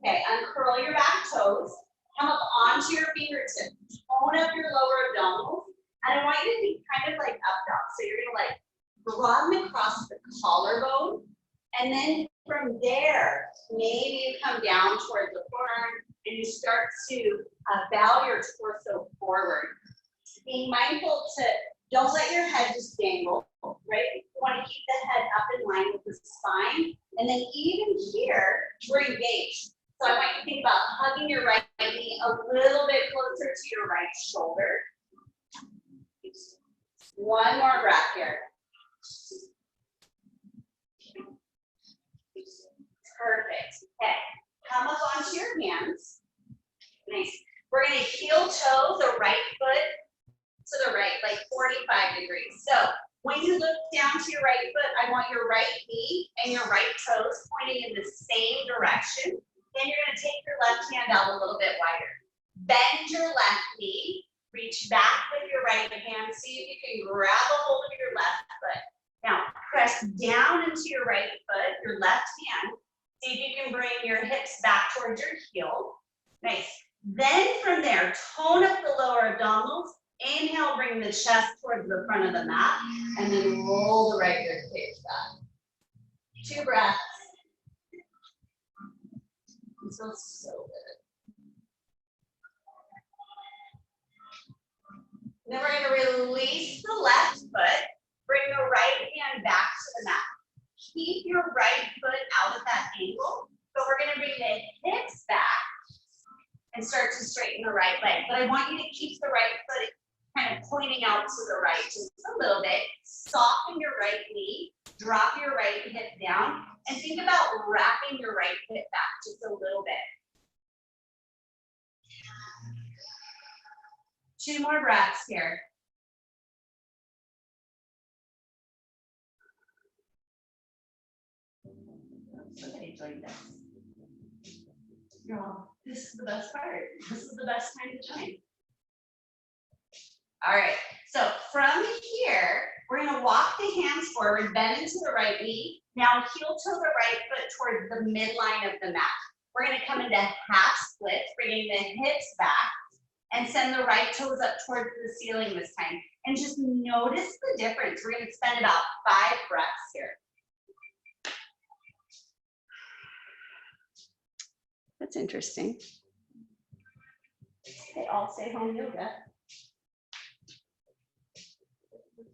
Okay, uncurl your back toes. Come up onto your fingertips. Tone up your lower abdominals. And I want you to be kind of like up dog. So you're gonna like broaden across the collarbone. And then from there, maybe you come down towards the forearm and you start to bow your torso forward. Being mindful to don't let your head just dangle, right? You want to keep the head up in line with the spine. And then even here, we're engaged. So I want you to think about hugging your right knee a little bit closer to your right shoulder. One more breath here. Perfect. Okay, come up onto your hands. Nice. We're gonna heel toe the right foot to the right, like 45 degrees. So when you look down to your right foot, I want your right knee and your right toes pointing in the same direction. Then you're gonna take your left hand out a little bit wider. Bend your left knee, reach back with your right hand. See if you can grab a hold of your left foot. Now press down into your right foot, your left hand. See if you can bring your hips back towards your heel. Nice. Then from there, tone up the lower abdominals. Inhale, bring the chest towards the front of the mat, and then roll the right rib cage back. 2 breaths. This feels so good. Then we're going to release the left foot. Bring the right hand back to the mat. Keep your right foot out of that angle, but we're going to bring the hips back and start to straighten the right leg. But I want you to keep the right foot kind of pointing out to the right just a little bit. Soften your right knee, drop your right hip down, and think about wrapping your right hip back just a little bit. 2 more breaths here. Somebody joined us. Y'all, this is the best part. This is the best time to join. All right, so from here, we're gonna walk the hands forward, bend into the right knee. Now heel toe the right foot towards the midline of the mat. We're gonna come into half splits, bringing the hips back, and send the right toes up towards the ceiling this time. And just notice the difference. We're gonna spend about 5 breaths here. That's interesting. They all say home yoga.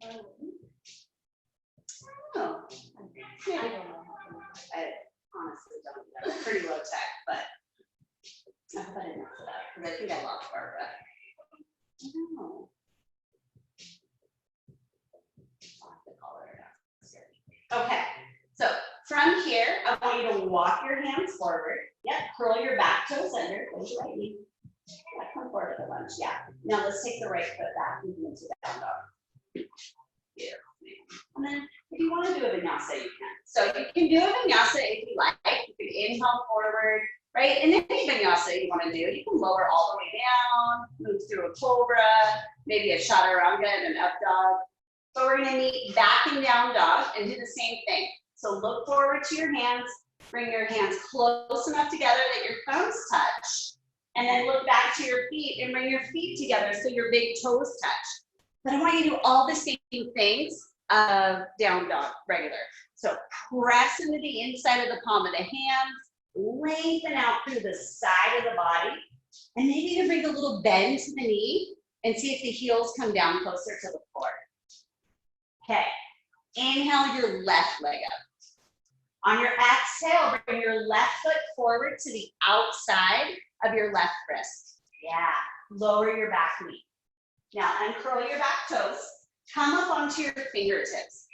Oh, I don't know. I honestly don't know. It's pretty low tech, but I hope I didn't mess it up because I think I lost Barbara. I don't know. I'll have to call her. Okay, so from here, I want you to walk your hands forward. Yep, curl your back toes under. Raise your right knee. Yeah, come forward at the lunge. Yeah. Now let's take the right foot back and into down dog. Yeah. And then if you want to do a vinyasa, you can. So you can do a vinyasa if you like. You can inhale forward, right? And any vinyasa you want to do, you can lower all the way down, move through a cobra, maybe a chaturanga and an up dog. But we're going to meet back and down dog and do the same thing. So look forward to your hands, bring your hands close enough together that your thumbs touch, and then look back to your feet and bring your feet together so your big toes touch. But I want you to do all the same things of down dog, regular. So press into the inside of the palm of the hands, lengthen out through the side of the body, and maybe you can bring a little bend to the knee and see if the heels come down closer to the floor. Okay, inhale your left leg up. On your exhale, bring your left foot forward to the outside of your left wrist. Yeah, lower your back knee. Now uncurl your back toes, come up onto your fingertips,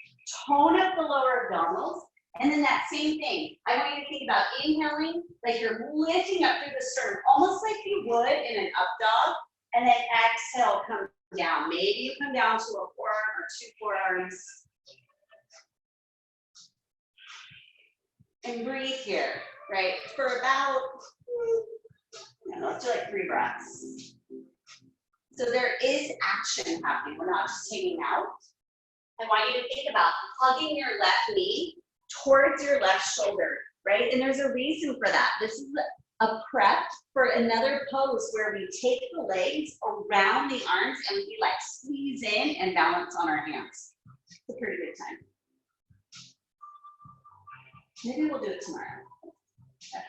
tone up the lower abdominals, and then that same thing. I want you to think about inhaling like you're lifting up through the sternum, almost like you would in an up dog, and then exhale, come down. Maybe you come down to a forearm or 2 forearms. And breathe here, right? For about, let's do like 3 breaths. So there is action happening. We're not just hanging out. I want you to think about hugging your left knee towards your left shoulder, right? And there's a reason for that. This is a prep for another pose where we take the legs around the arms and we like squeeze in and balance on our hands. It's a pretty good time. Maybe we'll do it tomorrow. Okay.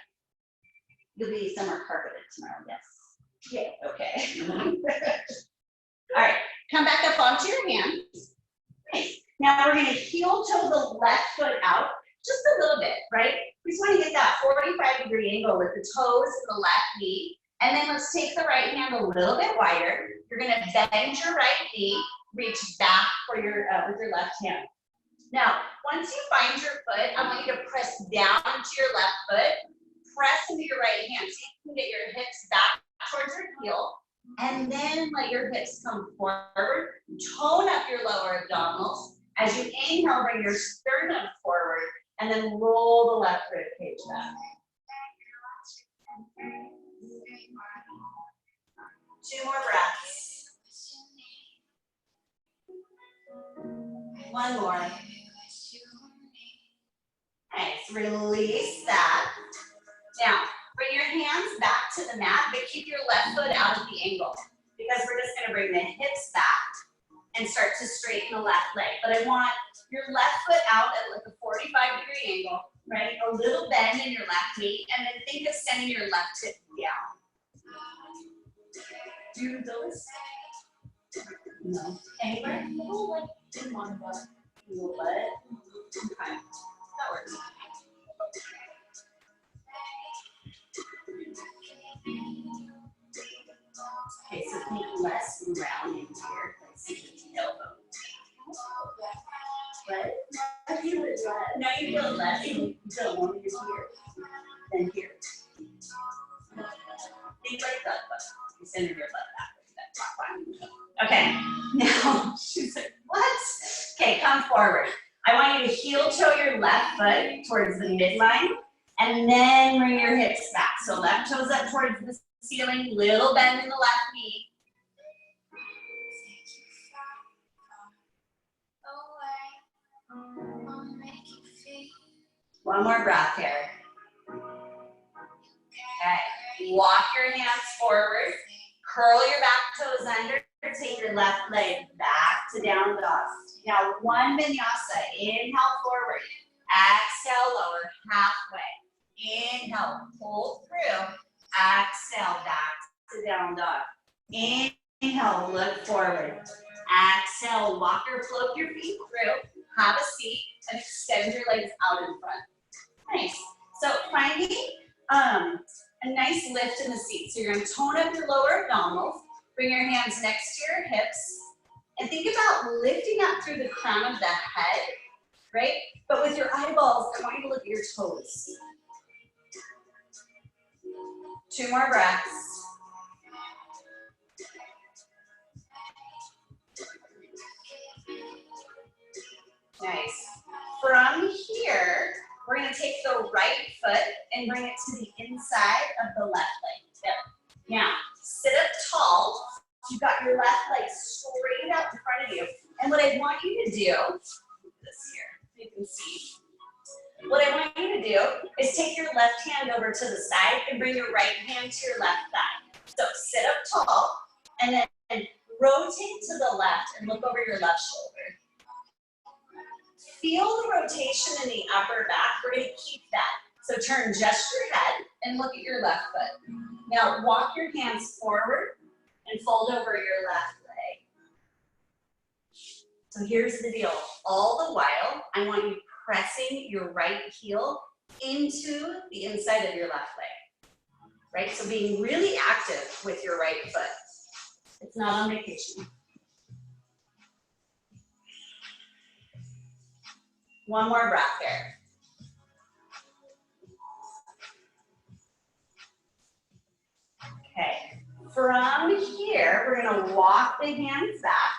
You'll be somewhere carpeted tomorrow, yes. Yeah, okay. All right, come back up onto your hands. Nice. Now we're gonna heel toe the left foot out just a little bit, right? We just wanna get that 45-degree angle with the toes and the left knee. And then let's take the right hand a little bit wider. You're gonna bend your right knee, reach back for your with your left hand. Now, once you find your foot, I want you to press down into your left foot, press into your right hand so you can get your hips back towards your heel, and then let your hips come forward. Tone up your lower abdominals. As you inhale, bring your sternum forward, and then roll the left rib cage back. 2 more breaths. 1 more. Nice, release that. Now, bring your hands back to the mat, but keep your left foot out of the angle because we're just gonna bring the hips back and start to straighten the left leg. But I want your left foot out at like a 45-degree angle, right? A little bend in your left knee, and then think of sending your left hip down. Do those? No. Anywhere? A little like in one butt. A little butt. Okay. That works. Okay, so think less rounding here. Let's see the elbow. But I feel it less. No, you feel it less. You feel it more here than here. Think like that, but you center your left back. Okay, now she's like, what? Okay, come forward. I want you to heel toe your left foot towards the midline and then bring your hips back. So left toes up towards the ceiling, little bend in the left knee. One more breath here. Okay, walk your hands forward, curl your back toes under, take your left leg back to down dog. Now 1 vinyasa, inhale forward, exhale lower, halfway. Inhale, pull through, exhale back to down dog. Inhale, look forward. Exhale, walk or float your feet through, have a seat, and extend your legs out in front. Nice. So finding a nice lift in the seat. So you're going to tone up your lower abdominals, bring your hands next to your hips, and think about lifting up through the crown of the head, right? But with your eyeballs, I want you to look at your toes. 2 more breaths. Nice. From here, we're going to take the right foot and bring it to the inside of the left leg. There. Now, sit up tall. You've got your left leg straight out in front of you. And what I want you to do, this here, you can see. What I want you to do is take your left hand over to the side and bring your right hand to your left thigh. So sit up tall and then rotate to the left and look over your left shoulder. Feel the rotation in the upper back. We're going to keep that. So turn just your head and look at your left foot. Now walk your hands forward and fold over your left leg. So here's the deal. All the while, I want you pressing your right heel into the inside of your left leg. Right? So being really active with your right foot. It's not on vacation. 1 more breath here. Okay, from here, we're gonna walk the hands back,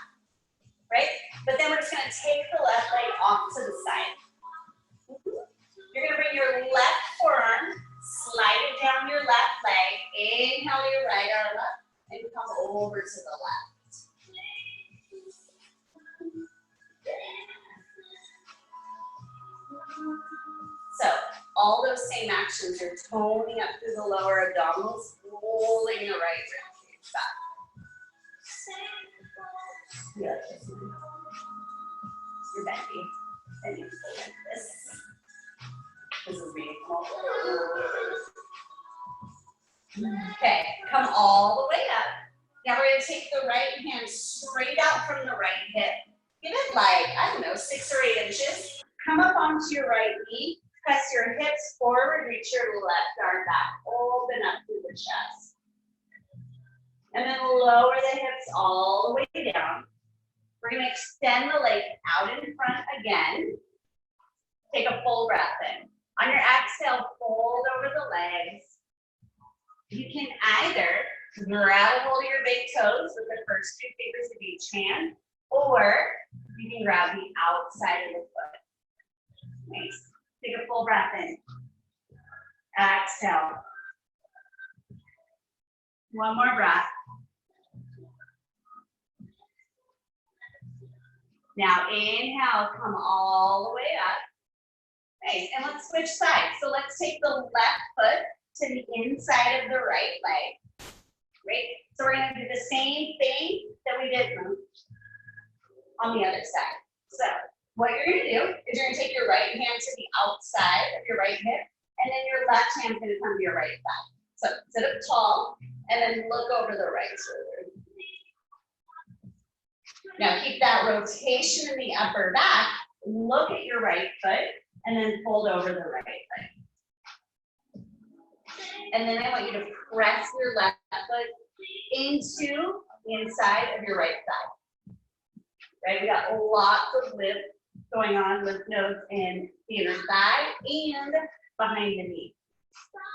right? But then we're just gonna take the left leg off to the side. You're gonna bring your left forearm, slide it down your left leg, inhale your right arm up, and come over to the left. So all those same actions, you're toning up through the lower abdominals, rolling the right rib cage back. Yeah, you're bendy. And you go like this. This is meaningful. Okay, come all the way up. Now we're going to take the right hand straight out from the right hip. Give it like, I don't know, 6 or 8 inches. Come up onto your right knee. Press your hips forward, reach your left arm back. Open up through the chest. And then lower the hips all the way down. We're gonna extend the leg out in front again. Take a full breath in. On your exhale, fold over the legs. You can either grab a hold of your big toes with the first two fingers of each hand, or you can grab the outside of the foot. Nice. Take a full breath in. Exhale. One more breath. Now inhale, come all the way up. Nice, and let's switch sides. So let's take the left foot to the inside of the right leg. Right? So we're gonna do the same thing that we did on the other side. So what you're gonna do is you're gonna take your right hand to the outside of your right hip, and then your left hand's gonna come to your right thigh. So sit up tall, and then look over the right shoulder. Now keep that rotation in the upper back, look at your right foot, and then fold over the right leg. And then I want you to press your left foot into the inside of your right thigh. Right, we got lots of lift going on, lymph nodes in the inner thigh and behind the knee.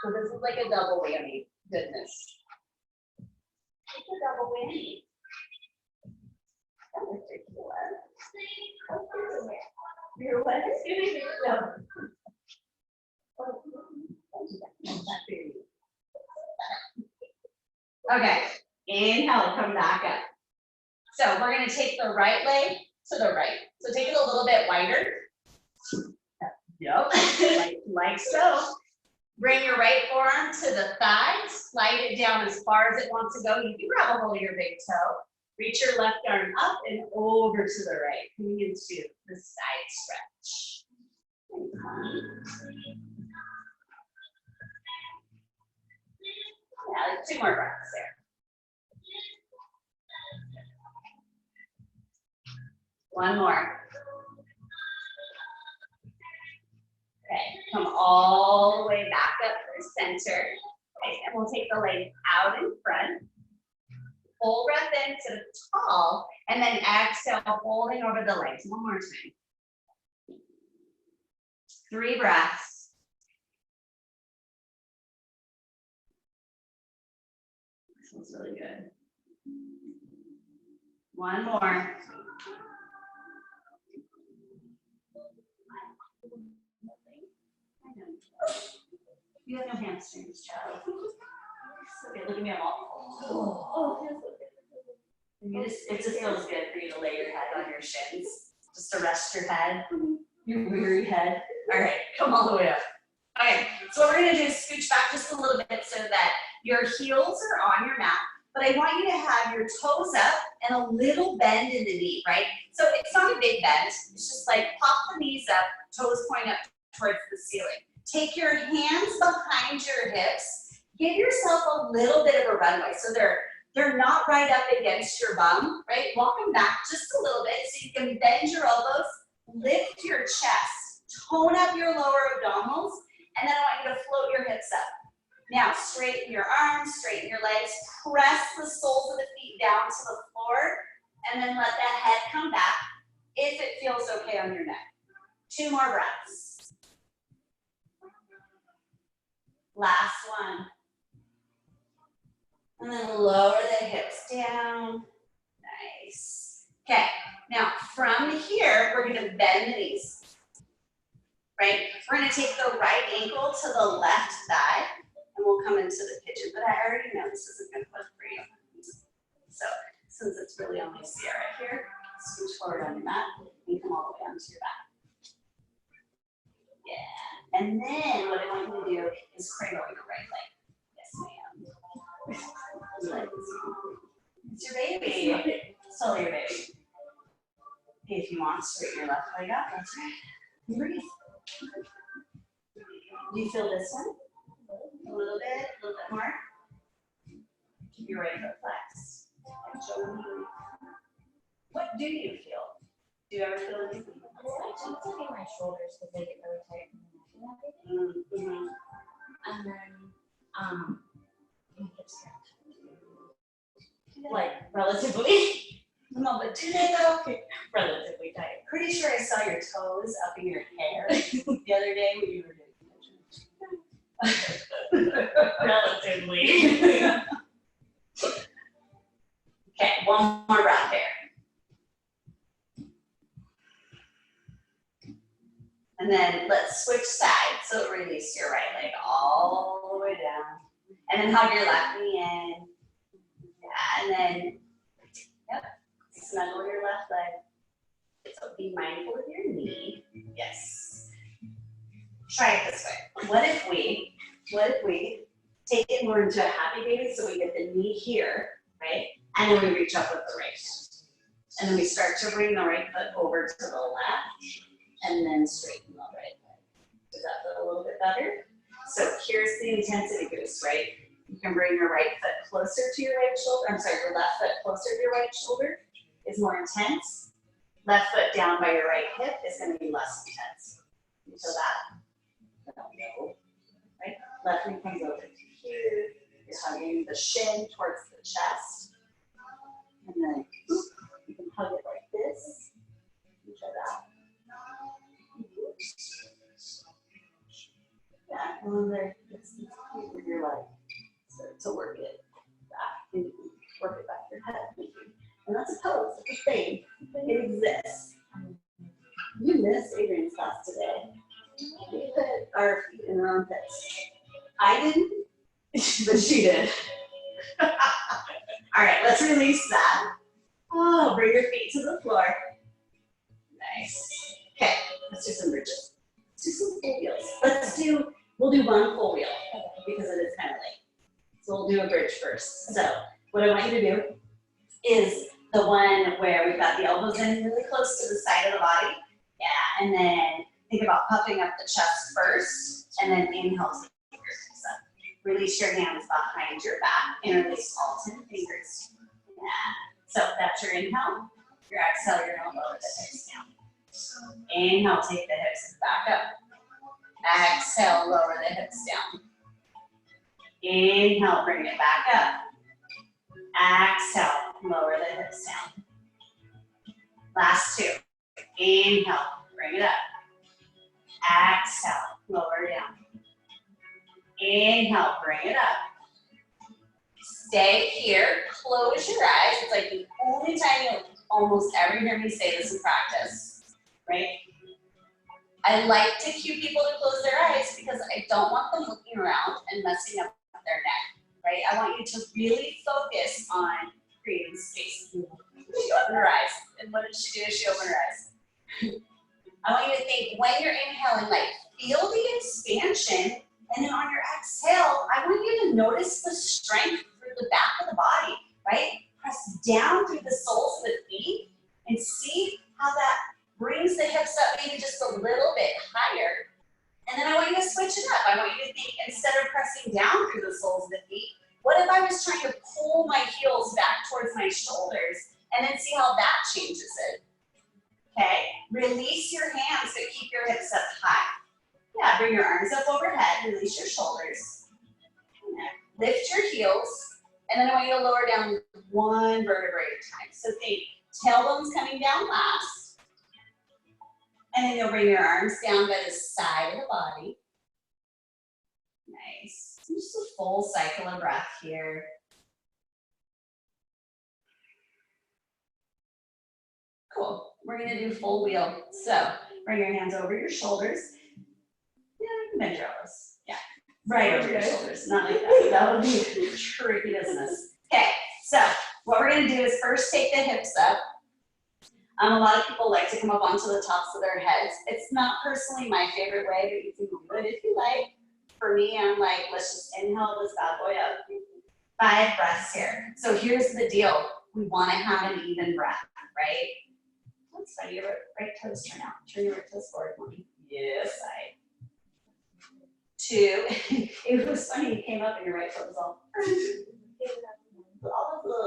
So this is like a double whammy. Goodness. It's a double whammy. That was ridiculous. Your what? Okay, inhale, come back up. So we're gonna take the right leg to the right. So take it a little bit wider. Yep, like so. Bring your right forearm to the thigh, slide it down as far as it wants to go. You can grab a hold of your big toe. Reach your left arm up and over to the right, coming into the side stretch. Yeah, two more breaths there. One more. Okay, come all the way back up to the center. Okay, and we'll take the leg out in front. Full breath in, sit up tall, and then exhale, folding over the legs. One more time. 3 breaths. This one's really good. One more. You have no hamstrings, child. Okay, look at me, I'm all. It just feels good for you to lay your head on your shins, just to rest your head, your weary head. All right, come all the way up. Okay, so what we're gonna do is scooch back just a little bit so that your heels are on your mat, but I want you to have your toes up and a little bend in the knee, right? So it's not a big bend, it's just like pop the knees up, toes point up towards the ceiling. Take your hands behind your hips, give yourself a little bit of a runway so they're not right up against your bum, right? Walk them back just a little bit so you can bend your elbows, lift your chest, tone up your lower abdominals, and then I want you to float your hips up. Now, straighten your arms, straighten your legs, press the soles of the feet down to the floor, and then let that head come back if it feels okay on your neck. 2 more breaths. Last one. And then lower the hips down. Nice. Okay, now from here, we're gonna bend the knees, right? We're gonna take the right ankle to the left thigh, and we'll come into the pigeon, but I already know this isn't gonna work for you. So, since it's really only Sierra here, scooch forward on your mat, and come all the way onto your back. Yeah, and then what I want you to do is cradle your right leg. Yes, ma'am. It's your baby. Still your baby. If you want, straighten your left leg up. That's right. And breathe. Do you feel this one? A little bit more. Keep your right foot flexed. What do you feel? Do you ever feel anything? It's like my shoulders because they get really tight. Mm-hmm. And then, my hips like relatively. No, Oh, but do they though? Relatively tight. Pretty sure I saw your toes up in your hair the other day when you were doing Relatively. Okay, one more breath here. And then let's switch sides. So release your right leg all the way down. And then hug your left knee in. Yeah, and then, yep, snuggle your left leg. So be mindful of your knee. Yes. Try it this way. What if we take it more into a happy baby so we get the knee here, right? And then we reach up with the right. And then we start to bring the right foot over to the left and then straighten the right leg. Does that feel a little bit better? So here's the intensity boost, right? You can bring your right foot closer to your right shoulder. I'm sorry, your left foot closer to your right shoulder is more intense. Left foot down by your right hip is going to be less intense. You feel that? No. Right? Left knee comes over to here. You're hugging the shin towards the chest. And then you can hug it like this. You try that. Yeah, and then there, it's where you're like, start to work it back. And you can work it back your head. And that's a pose, it's a thing. It exists. You missed Adrian's class today. We put our feet in our armpits. I didn't, but she did. All right, let's release that. Oh, bring your feet to the floor. Nice. Okay, let's do some bridges. Let's do some full wheels. We'll do one full wheel because it is kind of late. So we'll do a bridge first. So what I want you to do is the one where we've got the elbows in really close to the side of the body. Yeah, and then think about puffing up the chest first, and then inhale to your fingertips up. Release your hands behind your back, interlace all 10 fingers. Yeah. So that's your inhale. Your exhale, you're gonna lower the hips down. Inhale, take the hips back up. Exhale, lower the hips down. Inhale, bring it back up. Exhale, lower the hips down. Last two. Inhale, bring it up. Exhale, lower down. Inhale, bring it up. Stay here, close your eyes. It's like the only time you'll almost ever hear me say this in practice, right? I like to cue people to close their eyes because I don't want them looking around and messing up their neck, right? I want you to really focus on creating space. She opened her eyes. And what did she do? She opened her eyes. I want you to think when you're inhaling, like feel the expansion, and then on your exhale, I want you to notice the strength through the back of the body, right? Press down through the soles of the feet and see how that brings the hips up maybe just a little bit higher. And then I want you to switch it up. I want you to think, instead of pressing down through the soles of the feet, what if I was trying to pull my heels back towards my shoulders and then see how that changes it? Okay, release your hands, but keep your hips up high. Yeah, bring your arms up overhead, release your shoulders. Lift your heels, and then I want you to lower down one vertebrae at a time. So think tailbone's coming down last, and then you'll bring your arms down by the side of the body. Nice. Just a full cycle of breath here. Cool. We're gonna do full wheel. So bring your hands over your shoulders. Yeah, you can bend your elbows. Yeah, right over your shoulders. Not like that. That would be tricky business. Okay, so what we're gonna do is first take the hips up. A lot of people like to come up onto the tops of their heads. It's not personally my favorite way, but you can do it if you like. For me, I'm like, let's just inhale this bad boy up. 5 breaths here. So here's the deal. We want to have an even breath, right? Let's try your right toes turn out. Turn your right toes forward for me. Yes, side. 2. It was funny, you came up and your right foot was all of the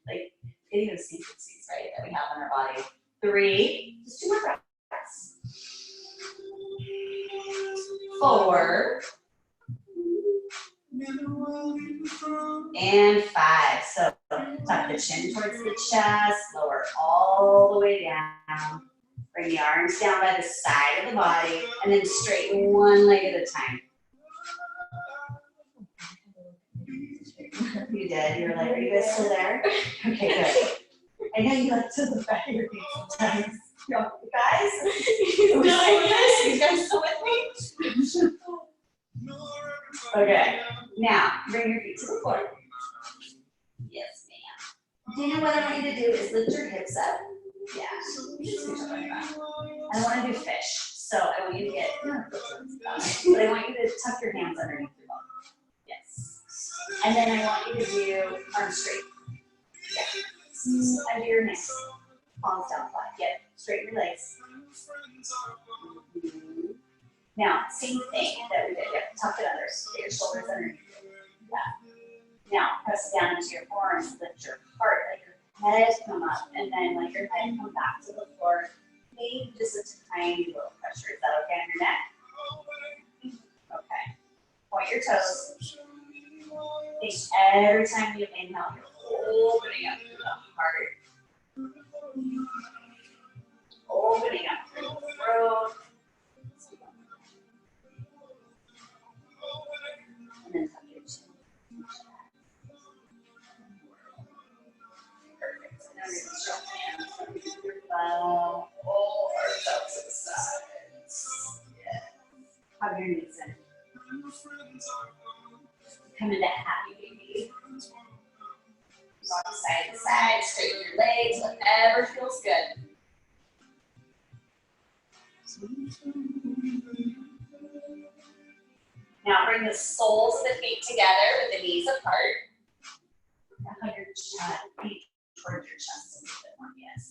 like idiosyncrasies, right, that we have in our body. 3. Just 2 more breaths. 4. And 5. So tuck the chin towards the chest, lower all all the way down. Bring the arms down by the side of the body, and then straighten one leg at a time. You did. You were like, are you guys still there? Okay, good. I know you got to the back of your feet sometimes. You guys? Are we still with this? You guys still with me? Okay. Now, bring your feet to the floor. Yes, ma'am. Do you know what I want you to do is lift your hips up. Yeah. You just scooch up on your back. And I want to do fish. So I want you to get, but I want you to tuck your hands underneath your bum. Yes. And then I want you to do arms straight. Yeah. Under your neck. Palms down flat. Yep. Straighten your legs. Now, same thing that we did. Yep. Tuck it under. Get your shoulders underneath you. Yeah. Now, press down into your forearms. Lift your heart. Let your head come up. And then let your head come back to the floor. Maybe just a tiny little pressure. Is that okay on your neck? Okay. Point your toes. Think every time you inhale, you're opening up through the heart. Opening up through the throat. And then tuck your chin. Perfect. And now we're going to show hands underneath your bum. Pull arms out to the sides. Yes. Hug your knees in. Come into happy baby. Rock side to side, straighten your legs, whatever feels good. Now bring the soles of the feet together with the knees apart. Hug your feet towards your chest a little bit more, yes.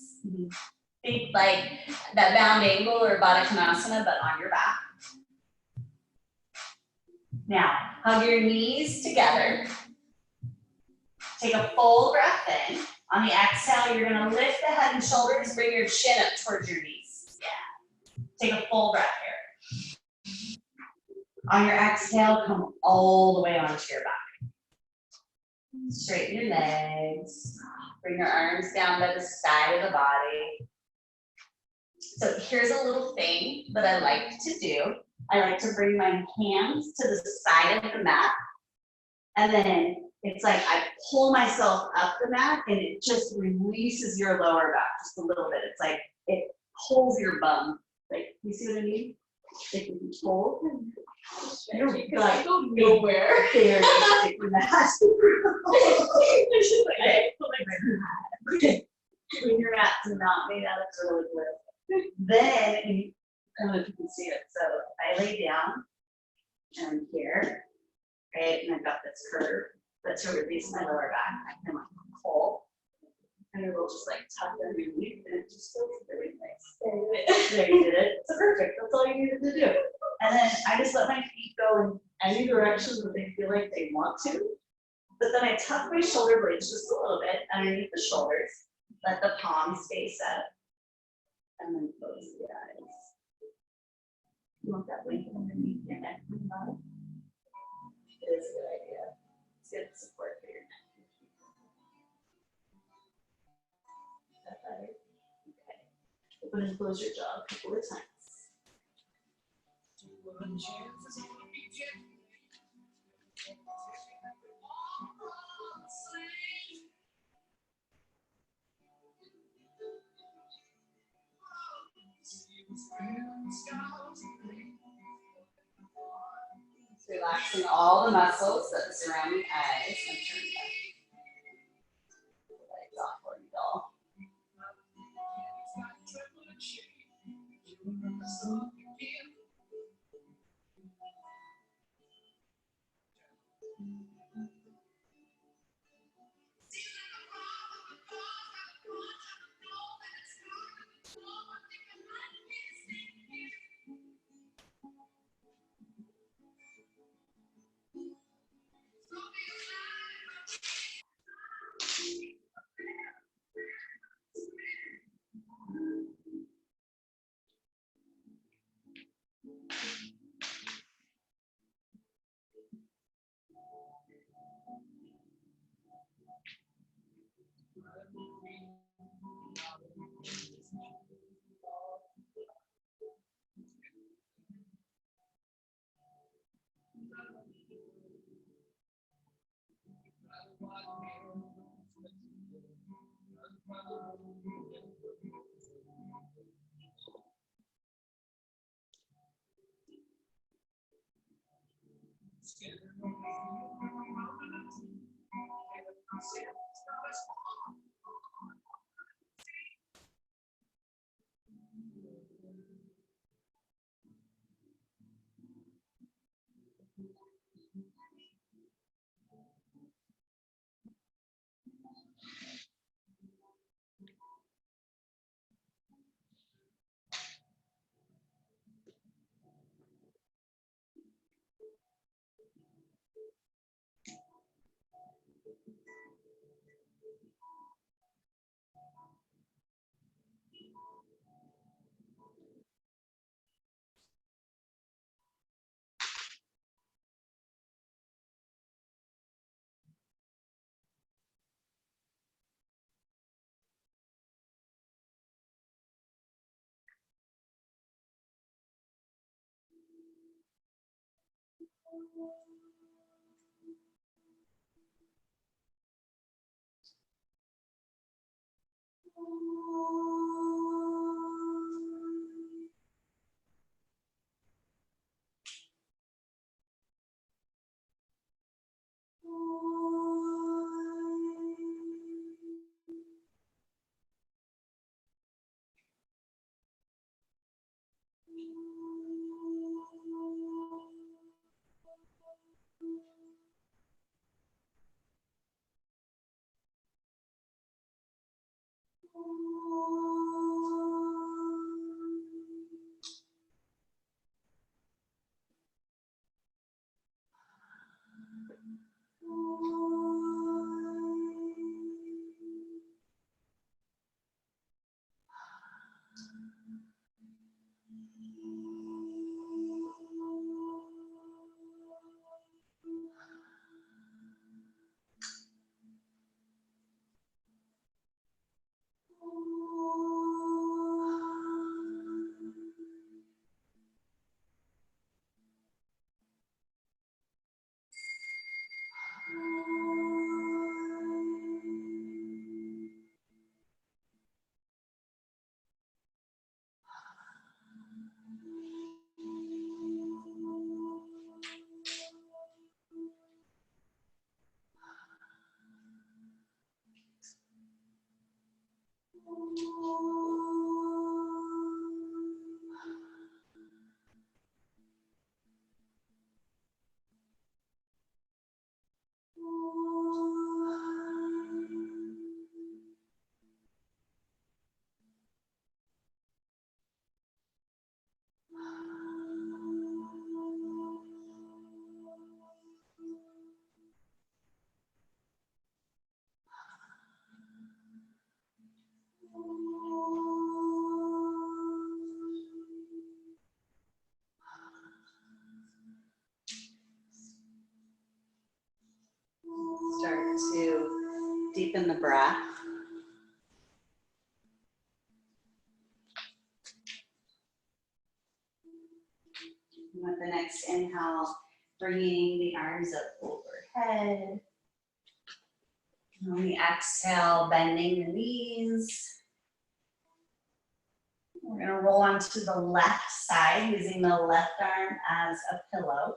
Think like that bound angle or Baddha Konasana, but on your back. Now, hug your knees together. Take a full breath in. On the exhale, you're going to lift the head and shoulders, bring your chin up towards your knees. Yeah. Take a full breath here. On your exhale, come all the way onto your back. Straighten your legs. Bring your arms down by the side of the body. So here's a little thing that I like to do. I like to bring my hands to the side of the mat. And then it's like I pull myself up the mat and it just releases your lower back just a little bit. It's like it pulls your bum. Like, you see what I mean? Like if you pull, you're like nowhere. There, when your mat's not made out, it's really good. Then, I don't know if you can see it. So I lay down and I'm here, right? And I've got this curve that's to release my lower back. I can like pull, and it will just like tuck underneath, and it just feels really nice. There, you did it. So perfect. That's all you needed to do. And then I just let my feet go in any direction that they feel like they want to. But then I tuck my shoulder blades just a little bit underneath the shoulders. Let the palms face up. And then close the eyes. You want that blanket underneath your neck and bottom? It is a good idea. It's good support for your neck. Is that better? Okay. Open and close your jaw a couple of times. Relaxing all the muscles that surround the eyes and turn the lights off for you, doll. Start to deepen the breath. And with the next inhale, bringing the arms up overhead. And on the exhale, bending the knees. We're going to roll onto the left side, using the left arm as a pillow.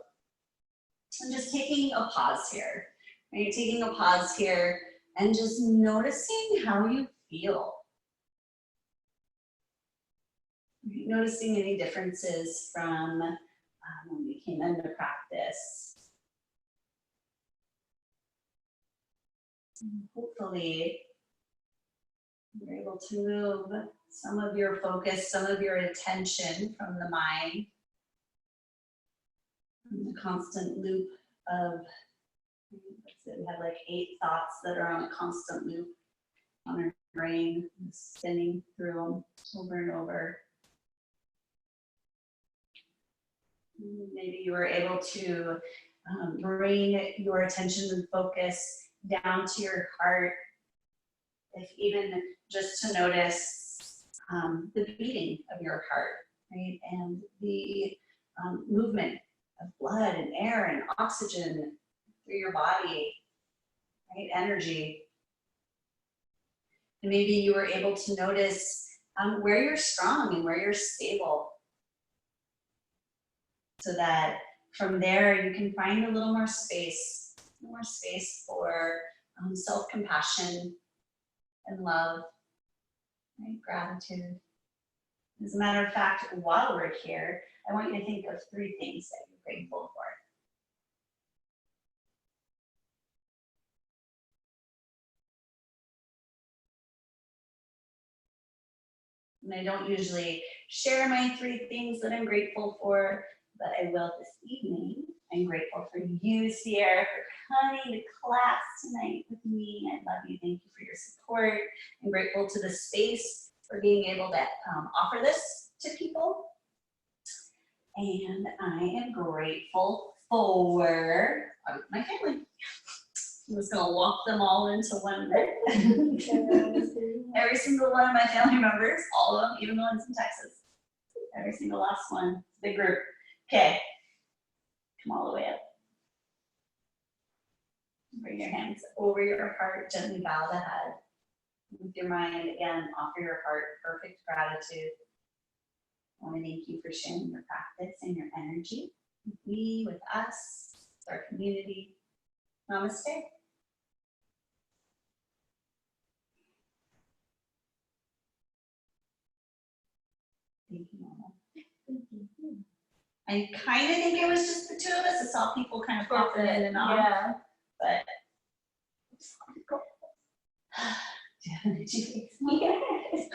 And just taking a pause here. Right? Taking a pause here and just noticing how you feel. Noticing any differences from when we came into practice. And hopefully, you're able to move some of your focus, some of your attention from the mind, from the constant loop of, we have like 8 thoughts that are on a constant loop on our brain, spinning through them over and over. Maybe you were able to bring your attention and focus down to your heart, if even just to notice the beating of your heart, right? And the movement of blood and air and oxygen through your body, right? Energy. And maybe you were able to notice where you're strong and where you're stable, so that from there, you can find a little more space for self-compassion and love, right? Gratitude. As a matter of fact, while we're here, I want you to think of 3 things that you're grateful for. And I don't usually share my 3 things that I'm grateful for, but I will this evening. I'm grateful for you, Sierra, for coming to class tonight with me. I love you. Thank you for your support. I'm grateful to the space for being able to offer this to people. And I am grateful for my family. I'm just gonna lock them all into one room. Every single one of my family members, all of them, even the ones in Texas. Every single last one, big group. Okay, come all the way up. Bring your hands over your heart, gently bow the head. With your mind, again, offer your heart perfect gratitude. I want to thank you for sharing your practice and your energy with me, with us, with our community. Namaste. Thank you, Mama. Thank you. I kind of think it was just the 2 of us. I saw people kind of popping in and on. Yeah. But did you fix me? Yes.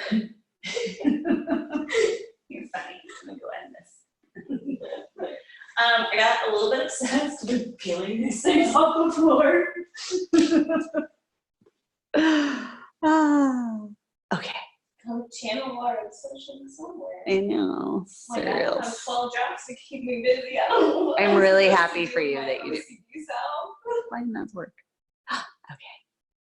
You're funny. I'm gonna go end this. I got a little bit obsessed with peeling these things off the floor. Okay. Come channel water session somewhere. I know. Like I don't have 12 jobs to keep me busy. I don't know I'm what really I'm happy supposed to for do you with that my you do. OCD self. Why didn't that work? Okay.